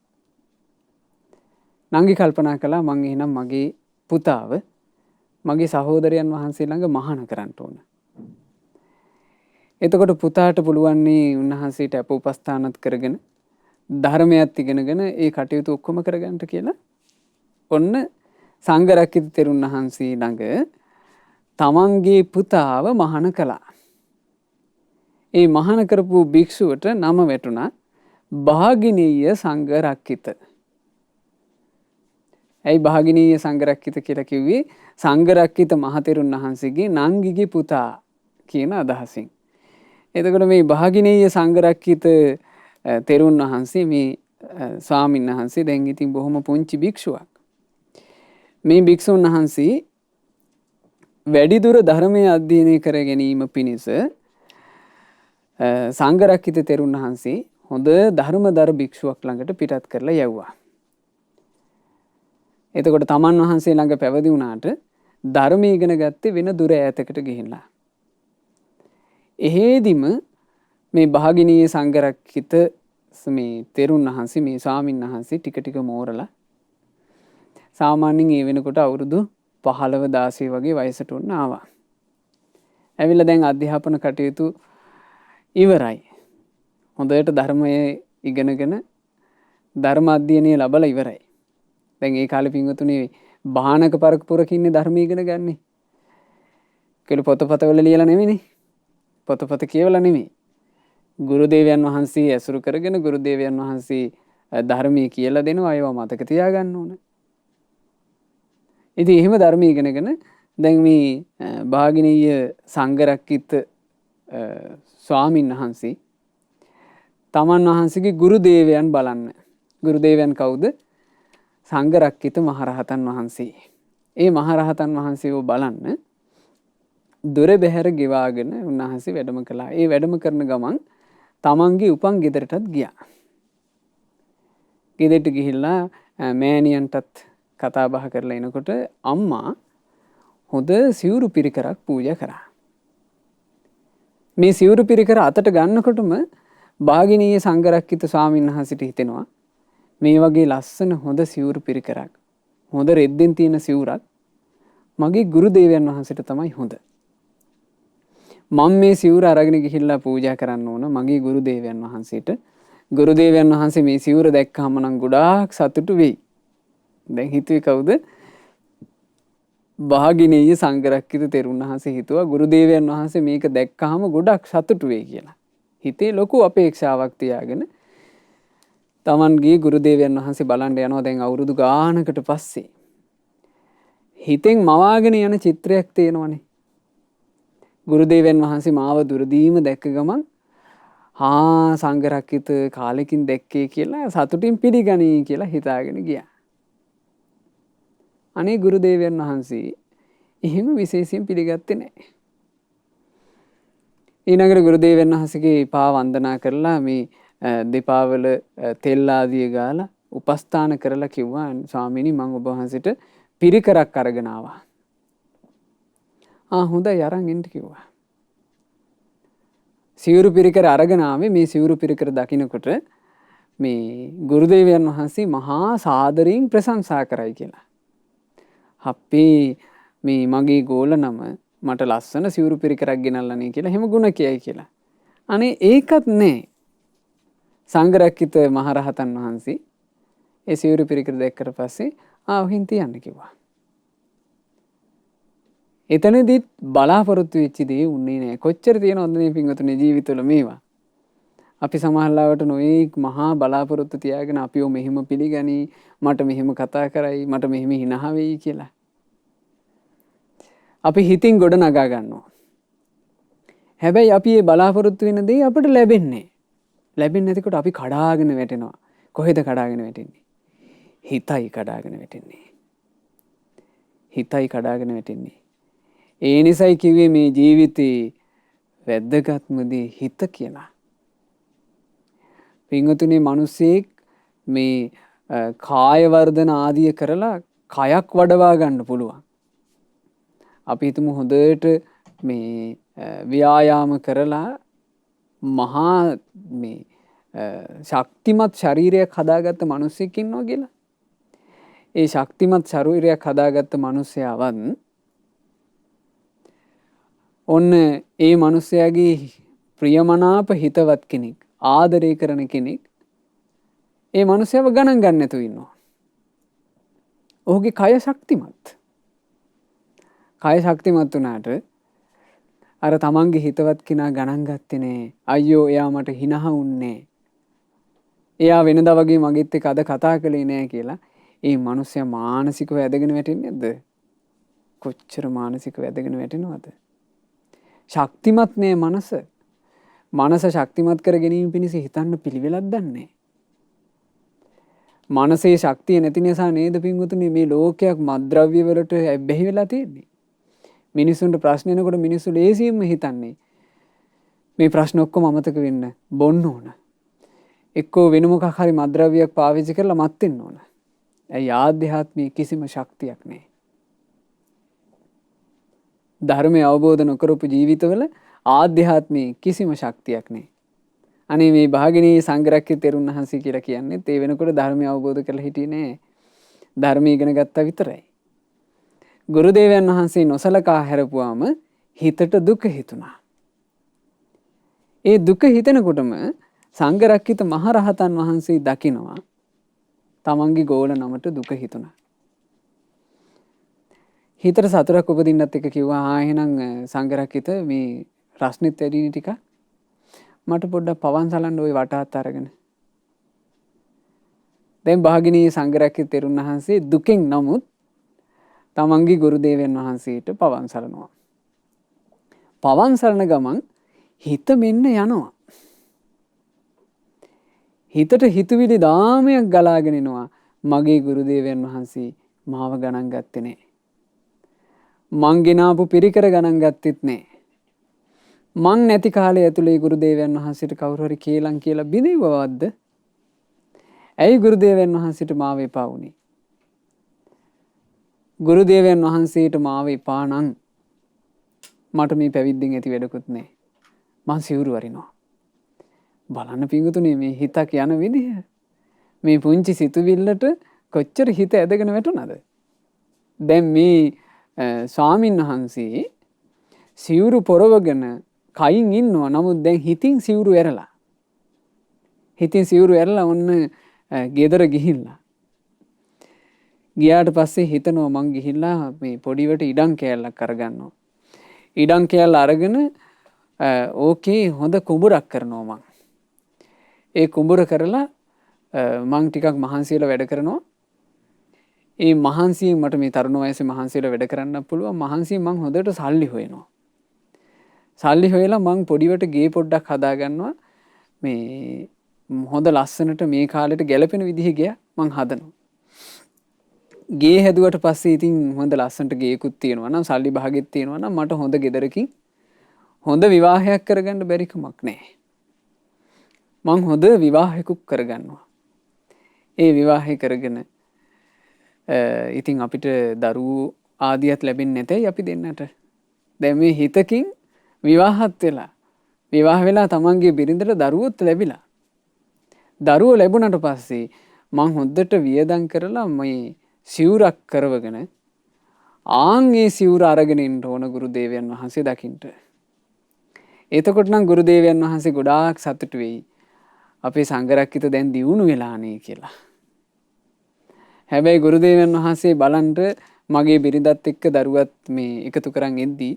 නංගි කල්පනා කළා මං එහෙනම් මගේ පුතාව මගේ සහෝදරයන් වහන්සේ ළඟ මහාන කරන්න ඕන. එතකොට පුතාට පුළුවන් නේ උන්වහන්සේට අපෝපස්ථානත් කරගෙන ධර්මයත් ඉගෙනගෙන ඒ කටයුතු ඔක්කොම කරගන්න කියලා. ඔන්න සංඝරක්කිත තෙරුන් වහන්සේ ළඟ තමන්ගේ පුතාව මහාන කළා. ඒ මහාන කරපු භික්ෂුවට නම වැටුණා භාගිනීය සංඝරක්කිත. ඇයි භාගිනීය සංඝරක්කිත කියලා කිව්වේ? සංඝරක්කිත මහතෙරුන් වහන්සේගේ නංගිගේ පුතා කියන අදහසින්. එතකොට මේ භාගිනීය සංඝරක්කිත තෙරුන් වහන්සේ මේ ස්වාමීන් වහන්සේ දැන් ඉතින් බොහොම පුංචි භික්ෂුවක්. මේ භික්ෂුන් වහන්සේ වැඩිදුර ධර්මයේ අධ්‍යයනය කර ගැනීම පිණිස සංඝරක්කිත තෙරුන් වහන්සේ හොඳ ධර්මදර භික්ෂුවක් ළඟට පිටත් කරලා යවුවා. එතකොට තමන් වහන්සේ ළඟ පැවිදි වුණාට ධර්මය ඉගෙන ගත්තේ වෙන දුර ඈතකට ගිහිල්ලා. එහෙදිම මේ භාගිනීය සංඝරක්කිත මේ තෙරුන් වහන්සේ මේ ස්වාමීන් වහන්සේ ටික ටික මෝරලා සාමාන්‍යයෙන් ඒ වෙනකොට අවුරුදු 15 16 වගේ වයසට උන්න ආවා. ඇවිල්ලා දැන් අධ්‍යාපන කටයුතු ඉවරයි. හොඳට ධර්මයේ ඉගෙනගෙන ධර්ම අධ්‍යයනය ලැබලා ඉවරයි. දැන් ඒ කාලේ පින්වතුනි බාහනක පරපුරකින් ධර්ම ඉගෙන ගන්නේ. කියලා පොතපතවල ලියලා නෙමෙයිනේ. පොතපත කියවලා නෙමෙයි. ගුරු දේවයන් වහන්සේ ඇසුරු කරගෙන ගුරු දේවයන් වහන්සේ ධර්මයේ කියලා දෙනවා. ඒවා මතක තියාගන්න ඕන. ඉතින් එහෙම ධර්මයේ ඉගෙනගෙන දැන් මේ භාගිනීය සංඝරක්කිත ස්වාමීන් වහන්සේ තමන් වහන්සේගේ ගුරු දේවයන් බලන්න. ගුරු දේවයන් කවුද? සංඝරක්කිත මහරහතන් වහන්සේ. ඒ මහරහතන් වහන්සේව බලන්න දොර බැහැර ගෙවාගෙන උන්වහන්සේ වැඩම කළා. ඒ වැඩම කරන ගමන් තමන්ගේ උපන් ගෙදරටත් ගියා. ගෙදරට ගිහිල්ලා මෑණියන්ටත් කතා බහ කරලා එනකොට අම්මා හොඳ සිවුරු පිරිකරක් පූජා කරා. මේ සිවුරු පිරිකර අතට ගන්නකොටම භාගිනීය සංඝරක්කිත ස්වාමීන් වහන්සේට හිතෙනවා මේ වගේ ලස්සන හොඳ සිවුරු පිරිකරක් හොඳ රෙද්දෙන් තියෙන සිවුරක් මගේ ගුරු දේවයන් වහන්සේට තමයි හොඳ. මම මේ සිවුර අරගෙන ගිහිල්ලා පූජා කරන්න ඕන මගේ ගුරු දේවයන් වහන්සේට. ගුරු දේවයන් වහන්සේ මේ සිවුර දැක්කම නම් ගොඩාක් සතුටු වෙයි. දැන් හිතුවේ කවුද? භාගිනීය සංඝරක්කිත තෙරුන් වහන්සේ හිතුවා ගුරු දේවයන් වහන්සේ මේක දැක්කහම ගොඩක් සතුටු වෙයි කියලා. හිතේ ලොකු අපේක්ෂාවක් තියාගෙන තමන්ගේ ගුරු දේවයන් වහන්සේ බලන්න යනවා. දැන් අවුරුදු ගානකට පස්සේ හිතෙන් මවාගෙන යන චිත්‍රයක් තියෙනවනේ. ගුරු දේවයන් වහන්සේ මාව දුරදීම දැක්ක ගමන් සංඝරක්කිත කාලෙකින් දැක්කේ කියලා සතුටින් පිළිගනී කියලා හිතාගෙන ගියා. අනේ ගුරු දේවයන් වහන්සේ එහෙම විශේෂයෙන් පිළිගත්තේ නැහැ. ඊළඟට ගුරු දේවයන් වහන්සේගේ පා වන්දනා කරලා මේ දෙපාවල තෙල් ආදිය ගාලා උපස්ථාන කරලා කිව්වා ස්වාමීනි මම ඔබ වහන්සේට පිරිකරක් අරගෙන ආවා. හොඳයි අරන් එන්න කිව්වා. සිවුරු පිරිකර අරගෙන ආවේ. මේ සිවුරු පිරිකර දකින්නකොට මේ ගුරු දේවයන් වහන්සේ මහා සාදරයෙන් ප්‍රශංසා කරයි කියලා. අපේ මේ මගේ ගෝල නම මට ලස්සන සිවුරු පිරිකරක් ගෙනල්ලානේ කියලා එහෙම ගුණ කියයි කියලා. අනේ ඒකත් නෑ. සංඝරක්කිත මහරහතන් වහන්සේ ඒ සිවුරු පිරිකර දැක්කට පස්සේ ඔහින් තියන්න කිව්වා. එතනදිත් බලාපොරොත්තු වෙච්ච දේ උන්නේ නැහැ. කොච්චර තියෙනවද මේ පින්වතුනි ජීවිතවල මේවා. අපි සමහරවිට නොඑක් මහා බලාපොරොත්තු තියාගෙන අපිව මෙහෙම පිළිගනි, මට මෙහෙම කතා කරයි, මට මෙහෙම හිනහ වෙයි කියලා. අපි හිතින් ගොඩ නගා ගන්නවා. හැබැයි අපි මේ බලාපොරොත්තු වෙන දේ අපිට ලැබෙන්නේ. ලැබෙන්නේ නැතිකොට අපි කඩාගෙන වැටෙනවා. කොහෙද කඩාගෙන වැටෙන්නේ? හිතයි කඩාගෙන වැටෙන්නේ. හිතයි කඩාගෙන වැටෙන්නේ. ඒ නිසයි කිව්වේ මේ ජීවිතේ වැදගත්ම දේ හිත කියලා. පින්වතුනි මිනිස්සෙක් මේ කාය වර්ධන ආදිය කරලා කයක් වඩවා ගන්න පුළුවන්. අපි හිතමු හොඳට මේ ව්‍යායාම කරලා මහා මේ ශක්තිමත් ශරීරයක් හදාගත්ත මිනිස්සෙක් ඉන්නවා කියලා. ඒ ශක්තිමත් ශරීරයක් හදාගත්ත මිනිසයාවත් ඔන්න ඒ මිනිසයාගේ ප්‍රියමනාප හිතවත් කෙනෙක්, ආදරය කරන කෙනෙක් ඒ මිනිසයාව ගණන් ගන්න නැතුව ඉන්නවා. ඔහුගේ කය ශක්තිමත්. කය ශක්තිමත් වුණාට අර තමන්ගේ හිතවත් කෙනා ගණන් ගත්තේ නෑ. අයියෝ එයා මට හිනහ වුන්නේ. එයා වෙනදා වගේ මගෙත් එක්ක අද කතා කළේ නෑ කියලා ඒ මිනිස්සයා මානසිකව ඇදගෙන වැටෙන්නේ නැද්ද? කොච්චර මානසිකව ඇදගෙන වැටෙනවද? ශක්තිමත් නේ මනස. මනස ශක්තිමත් කර ගැනීම පිණිස හිතන්න පිළිවෙලක් දන්නේ. මනසේ ශක්තිය නැති නිසා නේද පින්වතුනි මේ ලෝකයක් මත්ද්‍රව්‍ය වලට බැහැ වෙලා තියෙන්නේ. මිනිසුන්ට ප්‍රශ්න එනකොට මිනිස්සු ලේසියෙන්ම හිතන්නේ මේ ප්‍රශ්න ඔක්කොම අමතක වෙන්න බොන්න ඕන. එක්කෝ වෙන මොකක් හරි මත්ද්‍රව්‍යයක් පාවිච්චි කරලා මත් වෙන්න ඕන. ඇයි ආධ්‍යාත්මයේ කිසිම ශක්තියක් නැහැ. ධර්මය අවබෝධ නොකරපු ජීවිතවල ආධ්‍යාත්මයේ කිසිම ශක්තියක් නැහැ. අනේ මේ භාගිනී සංඝරක්ෂිත තෙරුන් වහන්සේ කියලා කියන්නේ ඒ වෙනකොට ධර්මය අවබෝධ කරලා හිටියේ නෑ. ධර්මය ඉගෙන ගත්තා විතරයි. ගුරුදේවයන් වහන්සේ නොසලකා හැරපුවාම හිතට දුක හිතුණා. ඒ දුක හිතෙනකොටම සංඝරක්ෂිත මහරහතන් වහන්සේ දකිනවා තමන්ගේ ගෝල නමට දුක හිතුණා. හිතට සතුටක් උපදින්නත් එක කිව්වා එහෙනම් සංඝරක්ෂිත මේ රස්නෙත් වැඩිනි ටික මට පොඩ්ඩක් පවන් සලන්න ওই වටාත් අරගෙන. දැන් භාගිනී සංඝරක්ෂිත තෙරුන් වහන්සේ දුකෙන් නමුත් තමන්ගේ ගුරුදේවයන් වහන්සේට පවන් සලනවා. පවන් සලන ගමන් හිත මෙන්න යනවා. හිතට හිතුවිලි දාමයක් ගලාගෙන එනවා. මගේ ගුරුදේවයන් වහන්සේ මාව ගණන් ගත්තේ නෑ. මං ගෙනාපු පිරිකර ගණන් ගත්තෙත් නෑ. මං නැති කාලේ ඇතුලේ ගුරුදේවයන් වහන්සේට කවුරු හරි කේලම් කියලා බිඳෙවවද්ද? ඇයි ගුරුදේවයන් වහන්සේට මාව එපා වුනේ? ගුරුදේවයන් වහන්සේට මාව එපා නම් මට මේ පැවිද්දෙන් ඇති වැඩකුත් නෑ. මං සිවුරු වරිනවා. බලන්න පිංගුතුනේ මේ හිතක් යන විදිහ. මේ පුංචි සිතුවිල්ලට කොච්චර හිත ඇදගෙන වැටුණාද? දැන් මේ ස්වාමින් වහන්සේ සිවුරු පොරවගෙන කයින් ඉන්නවා. නමුත් දැන් හිතින් සිවුරු ඇරලා. හිතින් සිවුරු ඇරලා ඔන්න ගෙදර ගිහිල්ලා. ගියාට පස්සේ හිතනවා මං ගිහිල්ලා මේ පොඩිවට ඉඩම් කෑල්ලක් අරගන්නවා. ඉඩම් කෑල්ල අරගෙන ඕකේ හොඳ කුඹුරක් කරනවා මං. ඒ කුඹුර කරලා මං ටිකක් මහන්සියලා වැඩ කරනවා. ඒ මහන්සියෙන් මට මේ තරුණ වයසේ මහන්සියලා වැඩ කරන්න පුළුවන්. මහන්සියෙන් මං හොඳට සල්ලි හොයනවා. සල්ලි හොයලා මං පොඩිවට ගේ පොඩ්ඩක් හදාගන්නවා. මේ හොඳ ලස්සනට මේ කාලෙට ගැලපෙන විදිහේ ගේ මං හදනවා. ගේ හැදුවට පස්සේ ඉතින් හොඳ ලස්සනට ගේකුත් තියෙනවා නම් සල්ලි භාගෙත් තියෙනවා නම් මට හොඳ ගෙදරකින් හොඳ විවාහයක් කරගන්න බැරි කමක් නැහැ. මං හොඳ විවාහයකුත් කරගන්නවා. ඒ විවාහය කරගෙන ඉතින් අපිට දරුවෝ ආදියත් ලැබෙන්නේ නැතයි අපි දෙන්නට. දැන් මේ හිතකින් විවාහත් වෙලා විවාහ වෙලා තමන්ගේ බිරිඳට දරුවොත් ලැබිලා. දරුවෝ ලැබුණට පස්සේ මං හොඳට වියදම් කරලා මේ සිවුරක් කරවගෙන ආන්ගේ සිවුර අරගෙන ඉන්න ඕන ගුරුදේවයන් වහන්සේ දකින්න. එතකොට නම් ගුරුදේවයන් වහන්සේ ගොඩාක් සතුටු වෙයි. අපේ සංඝරක්කිත දැන් දියුණු වෙලානේ කියලා. හැබැයි ගුරුදේවයන් වහන්සේ බලන්ට මගේ බිරිඳත් එක්ක දරුවත් මේ එකතු කරන් එද්දී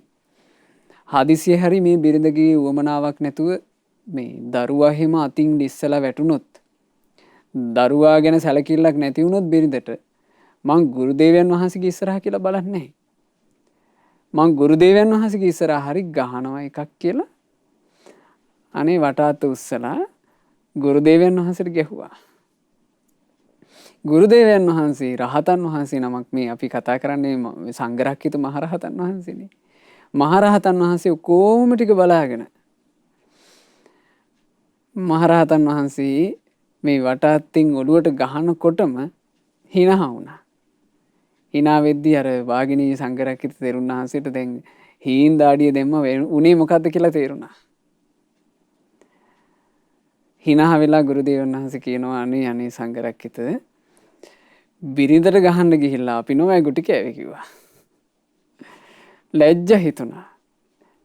හදිසියෙ හරි මේ බිරිඳගේ උවමනාවක් නැතුව මේ දරුවා හිම අතින් ඉස්සලා වැටුනොත් දරුවා ගැන සැලකිල්ලක් නැති වුණොත් බිරිඳට මං ගුරුදේවයන් වහන්සේගේ ඉස්සරහා කියලා බලන්නේ නැහැ. මං ගුරුදේවයන් වහන්සේගේ ඉස්සරහා හරි ගහනවා එකක් කියලා අනේ වටාත් උස්සලා ගුරුදේවයන් වහන්සේට ගැහුවා. ගුරුදේවයන් වහන්සේ රහතන් වහන්සේ නමක් මේ අපි කතා කරන්නේ සංඝරක්කිත මහරහතන් වහන්සේනේ. මහරහතන් වහන්සේ කොහොම ටික බලාගෙන මහරහතන් වහන්සේ මේ වටාත්තින් ඔළුවට ගහනකොටම hina වුණා. hina වෙද්දී අර වාගිනී සංඝරක්කිත තෙරුන් වහන්සේට දැන් හීන් දාඩිය දෙම්ම උනේ මොකද්ද කියලා තේරුණා. hina වෙලා ගුරුදේවයන් වහන්සේ කියනවා අනේ සංඝරක්කිත බිරිඳට ගහන්න ගිහිල්ලා අපි නෝ ගුටි කෑවේ කිව්වා. ලැජ්ජ හිතුණා.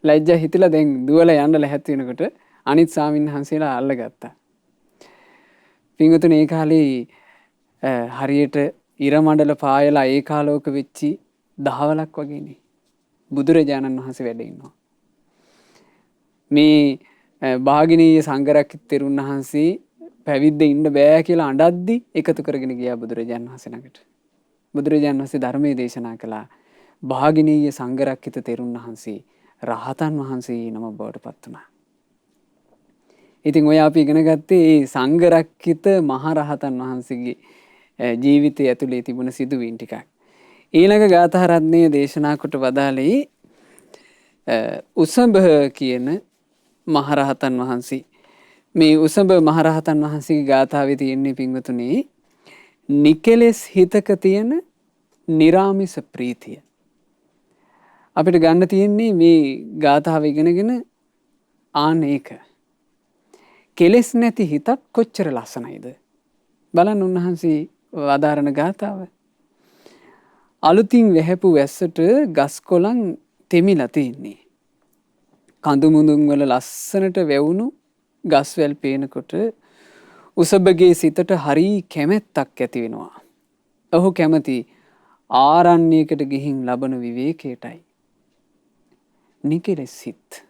ලැජ්ජ හිතලා දැන් දුවලා යන්න ලැහැත් වෙනකොට අනිත් ස්වාමීන් වහන්සේලා අල්ලගත්තා. පින්වතුනි ඒ කාලේ හරියට ඉර මණ්ඩල පායලා ඒකාලෝක වෙච්චි දහවලක් වගේනේ බුදුරජාණන් වහන්සේ වැඩ ඉන්නවා. මේ භාගිනීය සංඝරක්කිත තෙරුන් වහන්සේ පැවිද්ද ඉන්න බෑ කියලා අඬද්දි එකතු කරගෙන ගියා බුදුරජාණන් වහන්සේ ළඟට. බුදුරජාණන් වහන්සේ ධර්මයේ දේශනා කළා. භාගිනීය සංඝරක්කිත තෙරුන් වහන්සේ රහතන් වහන්සේ නම බවට පත් වුණා. ඉතින් ඔය අපි ඉගෙන ගත්තේ මේ සංඝරක්කිත මහරහතන් වහන්සේගේ ජීවිතය ඇතුලේ තිබුණ සිදුවීම් ටිකක්. ඊළඟ ගාථා රත්නයේ දේශනා කොට වදාළේ උසඹ කියන මහරහතන් වහන්සේ. මේ උසඹ මහරහතන් වහන්සේගේ ගාථාවේ තියෙන්නේ පින්වතුනි නිකලෙස් හිතක තියෙන නිරාමිස ප්‍රීතිය. අපිට ගන්න තියෙන්නේ මේ ගාථාව ඉගෙනගෙන ඒක. කෙලෙස් නැති හිතක් කොච්චර ලස්සනයිද? බලන්න උන්වහන්සේ වදාරන ගාථාව. අලුතින් වැහැපු වැස්සට ගස් කොළන් තෙමිලා තියෙන්නේ. කඳු මුඳුන් වල ලස්සනට වැවුණු ගස්වැල් පේනකොට උසබගේ සිතට හරි කැමැත්තක් ඇති වෙනවා. ඔහු කැමති ආරණ්‍යයකට ගිහින් ලබන විවේකයටයි. නිකලෙස් හිත්.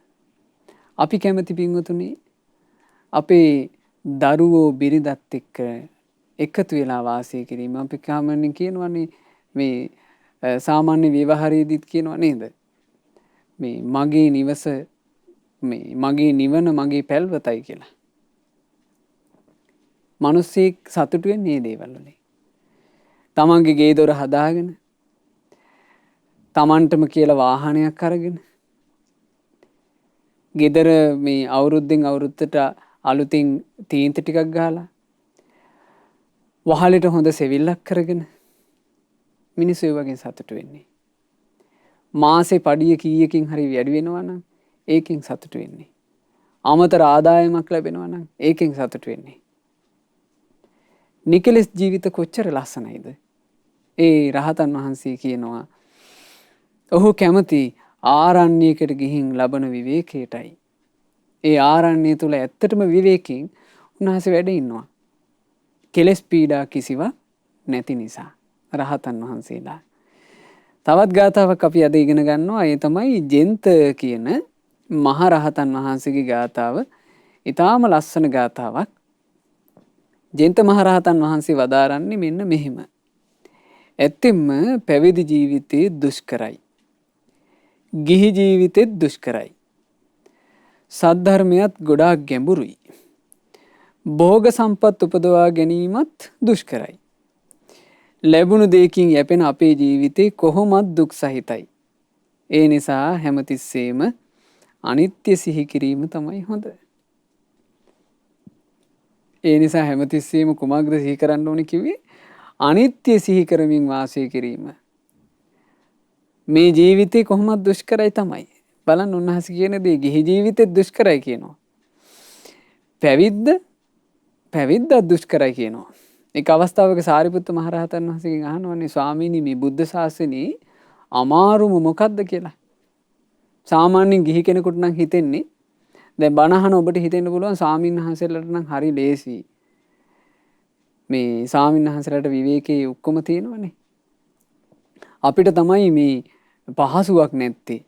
අපි කැමති පින්වතුනි අපේ දරුවෝ බිරිඳත් එක්ක එකතු වෙලා වාසය කිරීම. අපි කාමන්නේ කියනවනේ මේ සාමාන්‍ය ව්‍යවහාරයේදීත් කියනවා නේද? මේ මගේ නිවස මේ මගේ නිවන මගේ පැල්වතයි කියලා. මිනිස්සෙක් සතුටු වෙන්නේ මේ දේවල් වලින්. තමන්ගේ ගේ දොර හදාගෙන තමන්ටම කියලා වාහනයක් අරගෙන ගෙදර මේ අවුරුද්දෙන් අවුරුද්දට අලුතින් තීන්ත ටිකක් ගහලා වහලෙට හොඳ සෙවිල්ලක් කරගෙන මිනිස්සු ඒ වගේ සතුටු වෙන්නේ. මාසේ පඩිය කීයකින් හරි වැඩි වෙනවා නම් ඒකෙන් සතුටු වෙන්නේ. අමතර ආදායමක් ලැබෙනවා නම් ඒකෙන් සතුටු වෙන්නේ. නිකලෙස් ජීවිත කොච්චර ලස්සනයිද? ඒ රහතන් වහන්සේ කියනවා ඔහු කැමති ආරණ්‍යයකට ගිහින් ලබන විවේකයටයි. ඒ ආරණ්‍යය තුල ඇත්තටම විවේකයෙන් උන්වහන්සේ වැඩ ඉන්නවා. කෙලෙස් පීඩා කිසිවක් නැති නිසා රහතන් වහන්සේලා. තවත් ගාථාවක් අපි අද ඉගෙන ගන්නවා. ඒ තමයි ජෙන්ත කියන මහ රහතන් වහන්සේගේ ගාථාව. ඊටාම ලස්සන ගාථාවක්. ජෙන්ත මහ රහතන් වහන්සේ වදාරන්නේ මෙන්න මෙහෙම. ඇත්තෙන්ම පැවිදි ජීවිතේ දුෂ්කරයි. ගිහි ජීවිතෙත් දුෂ්කරයි. සද්ධර්මයත් ගොඩාක් ගැඹුරුයි. භෝග සම්පත් උපදවා ගැනීමත් දුෂ්කරයි. ලැබුණු දෙයකින් යැපෙන අපේ ජීවිතේ කොහොමත් දුක් සහිතයි. ඒ නිසා හැමතිස්සෙම අනිත්‍ය සිහි කිරීම තමයි හොඳ. ඒ නිසා හැමතිස්සෙම කුමක්ද සිහි කරන්න ඕනේ කිව්වේ? අනිත්‍ය සිහි කරමින් වාසය කිරීම. මේ ජීවිතේ කොහොමත් දුෂ්කරයි තමයි. බලන්න උන්වහන්සේ කියන දේ ගිහි ජීවිතෙත් දුෂ්කරයි කියනවා. පැවිද්ද දුෂ්කරයි කියනවා. එක අවස්ථාවක සාරිපුත්ත මහරහතන් වහන්සේගෙන් අහනවානේ ස්වාමීනි මේ බුද්ධ ශාසනයේ අමාරුම මොකක්ද කියලා. සාමාන්‍යයෙන් ගිහි කෙනෙකුට නම් හිතෙන්නේ දැන් බණ අහන ඔබට හිතෙන්න පුළුවන් ස්වාමීන් වහන්සේලාට නම් හරි ලේසි. මේ ස්වාමීන් වහන්සේලාට විවේකයේ ඔක්කොම තියෙනවනේ. අපිට තමයි මේ පහසුවක් නැත්තේ.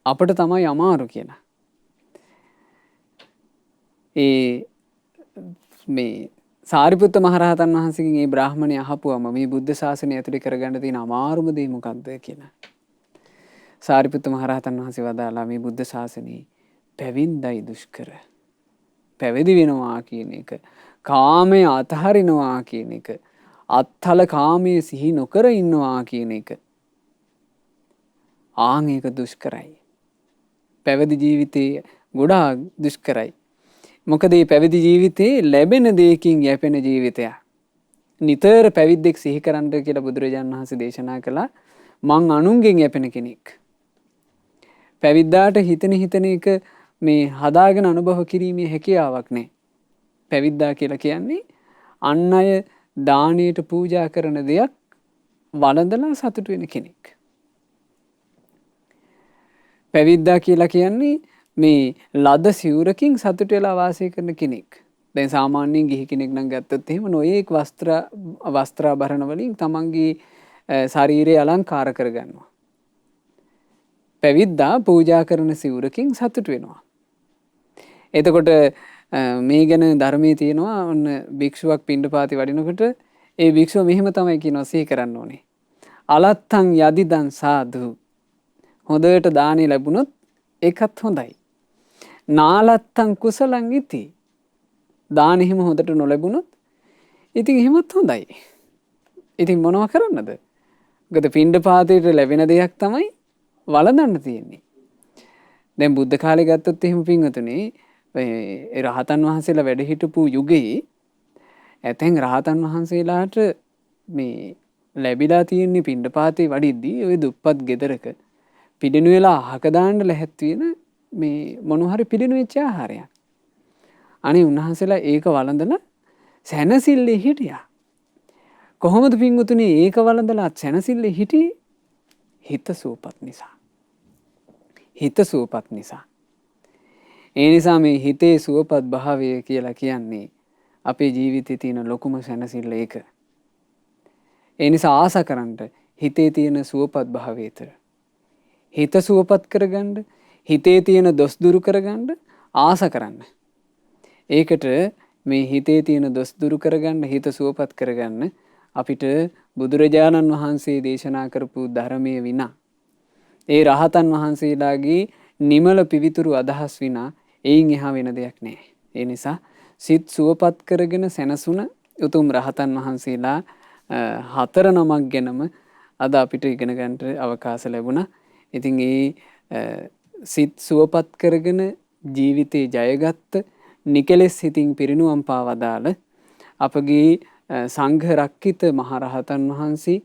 අපට තමයි අමාරු කියලා. ඒ මේ සාරිපුත්ත මහරහතන් වහන්සේගෙන් මේ බ්‍රාහමණය අහපුවම මේ බුද්ධ ශාසනය ඇතුලේ කරගන්න තියෙන අමාරුම දේ මොකක්ද කියලා. සාරිපුත්ත මහරහතන් වහන්සේ වදාලා මේ බුද්ධ ශාසනයේ පැවිද්දයි දුෂ්කර. පැවිදි වෙනවා කියන එක, කාමයේ අතහරිනවා කියන එක, අත්හල කාමයේ සිහි නොකර ඉන්නවා කියන එක. ආන් ඒක දුෂ්කරයි. පැවිදි ජීවිතේ ගොඩාක් දුෂ්කරයි. මොකද මේ පැවිදි ජීවිතේ ලැබෙන දෙයකින් යැපෙන ජීවිතයක්. නිතර පැවිද්දෙක් සිහි කරන්න කියලා බුදුරජාණන් වහන්සේ දේශනා කළා. මං අනුන්ගෙන් යැපෙන කෙනෙක්. පැවිද්දාට හිතන එක මේ හදාගෙන අනුභව කිරීමේ හැකියාවක් නැහැ. පැවිද්දා කියලා කියන්නේ අන් අය දානයට පූජා කරන දෙයක් වළඳලා සතුටු වෙන කෙනෙක්. පැවිද්දා කියලා කියන්නේ මේ ලද සිවුරකින් සතුට වෙලා වාසය කරන කෙනෙක්. දැන් සාමාන්‍යයෙන් ගිහි කෙනෙක් නම් ගත්තොත් එහෙම නොයේක් වස්ත්‍රාභරණ වලින් තමන්ගේ ශරීරය අලංකාර කරගන්නවා. පැවිද්දා පූජා කරන සිවුරකින් සතුට වෙනවා. එතකොට මේ ගැන ධර්මයේ තියෙනවා ඔන්න භික්ෂුවක් පිණ්ඩපාතේ වඩිනකොට ඒ භික්ෂුව මෙහෙම තමයි කියනවා සිහි කරන්න ඕනේ. අලත්තං යදිදං සාදු. හොඳට දානෙ ලැබුණොත් ඒකත් හොඳයි. නාලත්තං කුසලං ඉති. දාන එහෙම හොඳට නොලැබුණොත් ඉතින් එහෙමත් හොඳයි. ඉතින් මොනව කරන්නද? මොකද පිණ්ඩපාතේට ලැබෙන දෙයක් තමයි වළඳන්න තියෙන්නේ. දැන් බුද්ධ කාලේ ගත්තොත් එහෙම පින්වතුනි ඒ රහතන් වහන්සේලා වැඩ හිටපු යුගයේ ඇතැන් රහතන් වහන්සේලාට මේ ලැබිලා තියෙන පිණ්ඩපාතේ වඩිද්දී ওই දුප්පත් ගෙදරක පිළිණු වෙලා අහක දාන්න ලැහැත් වෙන මේ මොන හරි පිළිණු වෙච්ච ආහාරයක්. අනේ උන්වහන්සේලා ඒක වළඳලා සැනසille හිටියා. කොහොමද පින්වතුනි ඒක වළඳලා සැනසille හිටියේ? හිත සූපත් නිසා. හිත සූපත් නිසා. ඒ නිසා මේ හිතේ සුවපත් භාවය කියලා කියන්නේ අපේ ජීවිතේ තියෙන ලොකුම සැනසෙල්ල ඒක. ඒ නිසා ආස කරන්න හිතේ තියෙන සුවපත් භාවයට. හිත සුවපත් කරගන්න, හිතේ තියෙන දොස් දුරු කරගන්න ආස කරන්න. ඒකට මේ හිතේ තියෙන දොස් දුරු කරගන්න, හිත සුවපත් කරගන්න අපිට බුදුරජාණන් වහන්සේ දේශනා කරපු ධර්මයේ විනා ඒ රහතන් වහන්සේලාගේ නිමල පිවිතුරු අදහස් විනා එයින් එහා වෙන දෙයක් නැහැ. ඒ නිසා සිත් සුවපත් කරගෙන සැනසුණ උතුම් රහතන් වහන්සේලා 4 නමක් ගැනම අද අපිට ඉගෙන ගන්නට අවකාශ ලැබුණා. ඉතින් ඒ සිත් සුවපත් කරගෙන ජීවිතේ ජයගත්ත නිකලෙස් සිතින් පිරිනුවම් පාවදාල අපගේ සංඝ රක්කිත මහරහතන් වහන්සේ,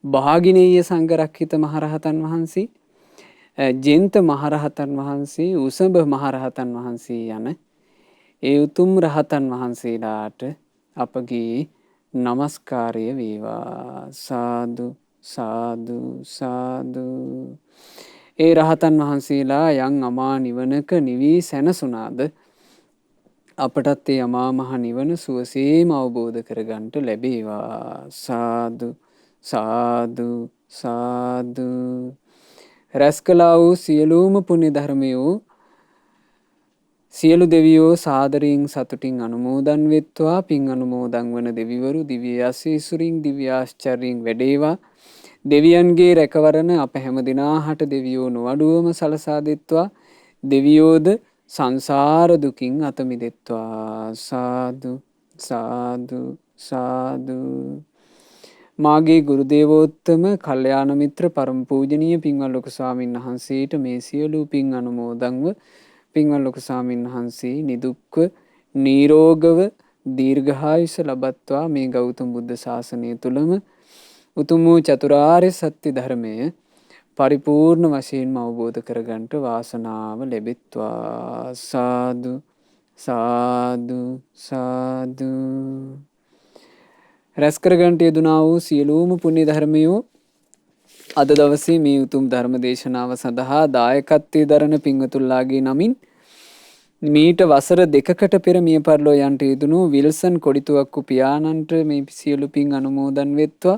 භාගිනේය සංඝ රක්කිත මහරහතන් වහන්සේ, ජෙන්ත මහරහතන් වහන්සේ, උසඹ මහරහතන් වහන්සේ යන ඒ උතුම් රහතන් වහන්සේලාට අපගේ නමස්කාරය වේවා. සාදු සාදු සාදු. ඒ රහතන් වහන්සේලා යම් අමා නිවනක නිවී සැනසුණාද අපටත් ඒ අමා මහ නිවන සුවසේම අවබෝධ කරගන්නට ලැබේවා. සාදු සාදු සාදු. රැස් කළා වූ සියලුම පුණ්‍ය ධර්මයෝ සියලු දෙවියෝ සාදරයෙන් සතුටින් අනුමෝදන් වෙත්වා. පින් අනුමෝදන් වන දෙවිවරු දිව්‍ය ආශීසුරින් දිව්‍ය ආශ්චර්යයෙන් වැඩේවා. දෙවියන්ගේ රැකවරණ අප හැම දිනාහට දෙවියෝ නොඅඩුවම සලසා දෙත්වා. දෙවියෝද සංසාර දුකින් අත මිදෙත්වා. සාදු සාදු සාදු. මාගේ ගුරු දේවෝත්තම කල්යාණ මිත්‍ර පරම පූජනීය පින්වත් ලොකු ස්වාමීන් වහන්සේට මේ සියලු පින් අනුමෝදන්ව පින්වත් ලොකු ස්වාමීන් වහන්සේ නිදුක්ව නිරෝගව දීර්ඝායුෂ ලබත්වා මේ ගෞතම බුද්ධ ශාසනය තුලම උතුම් වූ චතුරාර්ය සත්‍ය ධර්මය පරිපූර්ණ වශයෙන්ම අවබෝධ කරගන්නට වාසනාව ලැබෙත්වා. සාදු සාදු සාදු. රැස් කරගන්නට යෙදුනා වූ සියලුම පුණ්‍ය ධර්මයෝ අද දවසේ මේ උතුම් ධර්ම දේශනාව සඳහා දායකත්වයේ දරන පින්වතුන්ලාගේ නමින් මීට වසර 2කට පෙර මිය පරලෝ යන්ට යෙදුණු විල්සන් කොඩිතුවක්කු පියාණන්ට මේ සියලු පින් අනුමෝදන් වෙත්වා.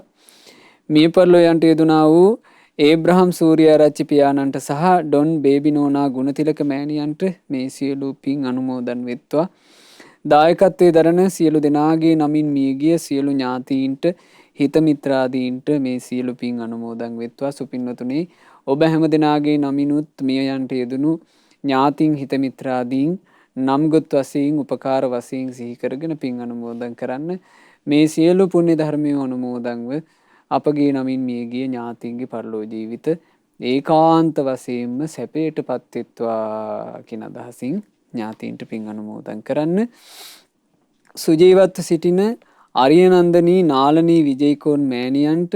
මිය පරලෝ යන්ට යෙදුණා වූ ඒබ්‍රහම් සූර්යාරච්චි පියාණන්ට සහ ඩොන් බේබිනෝනා ගුණතිලක මෑණියන්ට මේ සියලු පින් අනුමෝදන් වෙත්වා. දායකත්වයේ දරන සියලු දෙනාගේ නමින් මියගිය සියලු ඥාතීන්ට හිත මිත්‍රාදීන්ට මේ සියලු පින් අනුමෝදන් වෙත්වා. සුපින්වතුනි, ඔබ හැම දෙනාගේ නමිනුත් මිය යන්ට යෙදුණු ඥාතීන් හිත මිත්‍රාදීන් නම්ගොත් වශයෙන් උපකාර වශයෙන් සිහි කරගෙන පින් අනුමෝදන් කරන්න. මේ සියලු පුණ්‍ය ධර්මයේ අනුමෝදන්ව අපගේ නමින් මියගිය ඥාතීන්ගේ පරලෝ ජීවිත ඒකාන්ත වශයෙන්ම සැපයට පත්වෙත්වා කියන අදහසින් ඥාතීන්ට පින් අනුමෝදන් කරන්න. සුජීවත්ව සිටින අරියනන්දනී නාලනී විජේකෝන් මෑණියන්ට,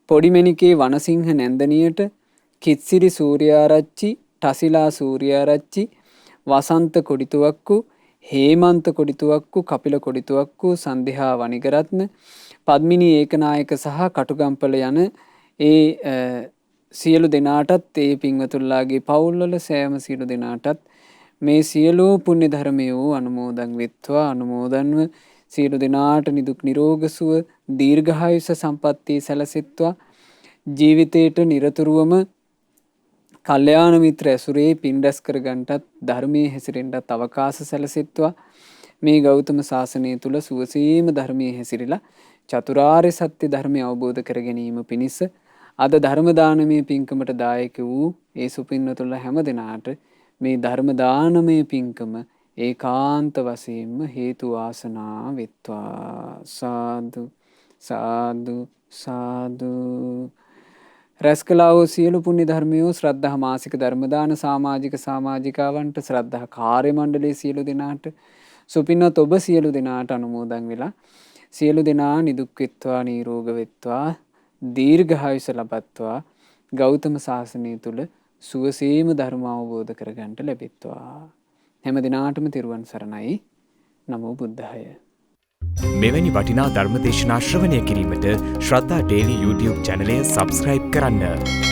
පොඩිමැණිකේ වනසිංහ නැන්දනියට, කිත්සිරි සූර්යාරච්චි, ටසිලා සූර්යාරච්චි, වසන්ත කොඩිතුවක්කු, හේමන්ත කොඩිතුවක්කු, කපිල කොඩිතුවක්කු, සන්දිහා වනිගරත්න, පද්මිනී ඒකනායක සහ කටුගම්පල යන ඒ සියලු දෙනාටත්, ඒ පින්වතුන්ලාගේ පවුල්වල සෑම සියලු දෙනාටත් මේ සියලු පුණ්‍ය ධර්මය වූ අනුමෝදන් වෙත්වා. අනුමෝදන්ව සියලු දෙනාට නිදුක් නිරෝග සුව දීර්ඝායුෂ සම්පන්නිය සැලසෙත්වා. ජීවිතේට නිරතුරුවම කල්යාණ මිත්‍ර ඇසුරේ පින් රැස් කරගන්නටත් ධර්මයේ හැසිරෙන්නටත් අවකාශ සැලසෙත්වා. මේ ගෞතම සාසනය තුල සුවසීම ධර්මයේ හැසිරিলা චතුරාර්ය සත්‍ය ධර්මය අවබෝධ කර ගැනීම පිණිස අද ධර්ම දානමය පින්කමට දායක වූ ඒ සුපින්නතුල්ලා හැම දෙනාට මේ ධර්ම දානමය පින්කම ඒකාන්ත වශයෙන්ම හේතු වාසනා වෙත්වා. සාදු සාදු සාදු. රැස් කළා වූ සියලු පුණ්‍ය ධර්මයෝ ශ්‍රද්ධා මාසික ධර්ම දාන සමාජික සමාජිකාවන්ට, ශ්‍රද්ධා කාර්ය මණ්ඩලයේ සියලු දෙනාට, සුපින්වත් ඔබ සියලු දෙනාට අනුමෝදන් වෙලා සියලු දෙනා නිදුක් වෙත්වා, නිරෝග වෙත්වා, දීර්ඝායුෂ ලබත්වා. ගෞතම සාසනය තුල සුවසේම ධර්ම අවබෝධ කරගන්නට ලැබෙත්වා. හැම දිනාටම තෙරුවන් සරණයි. නමෝ බුද්ධාය. මෙවැනි වටිනා ධර්මදේශනා ශ්‍රවණය කිරීමට ශ්‍රද්ධා ඩේලි YouTube චැනලය සබ්ස්ක්‍රයිබ් කරන්න.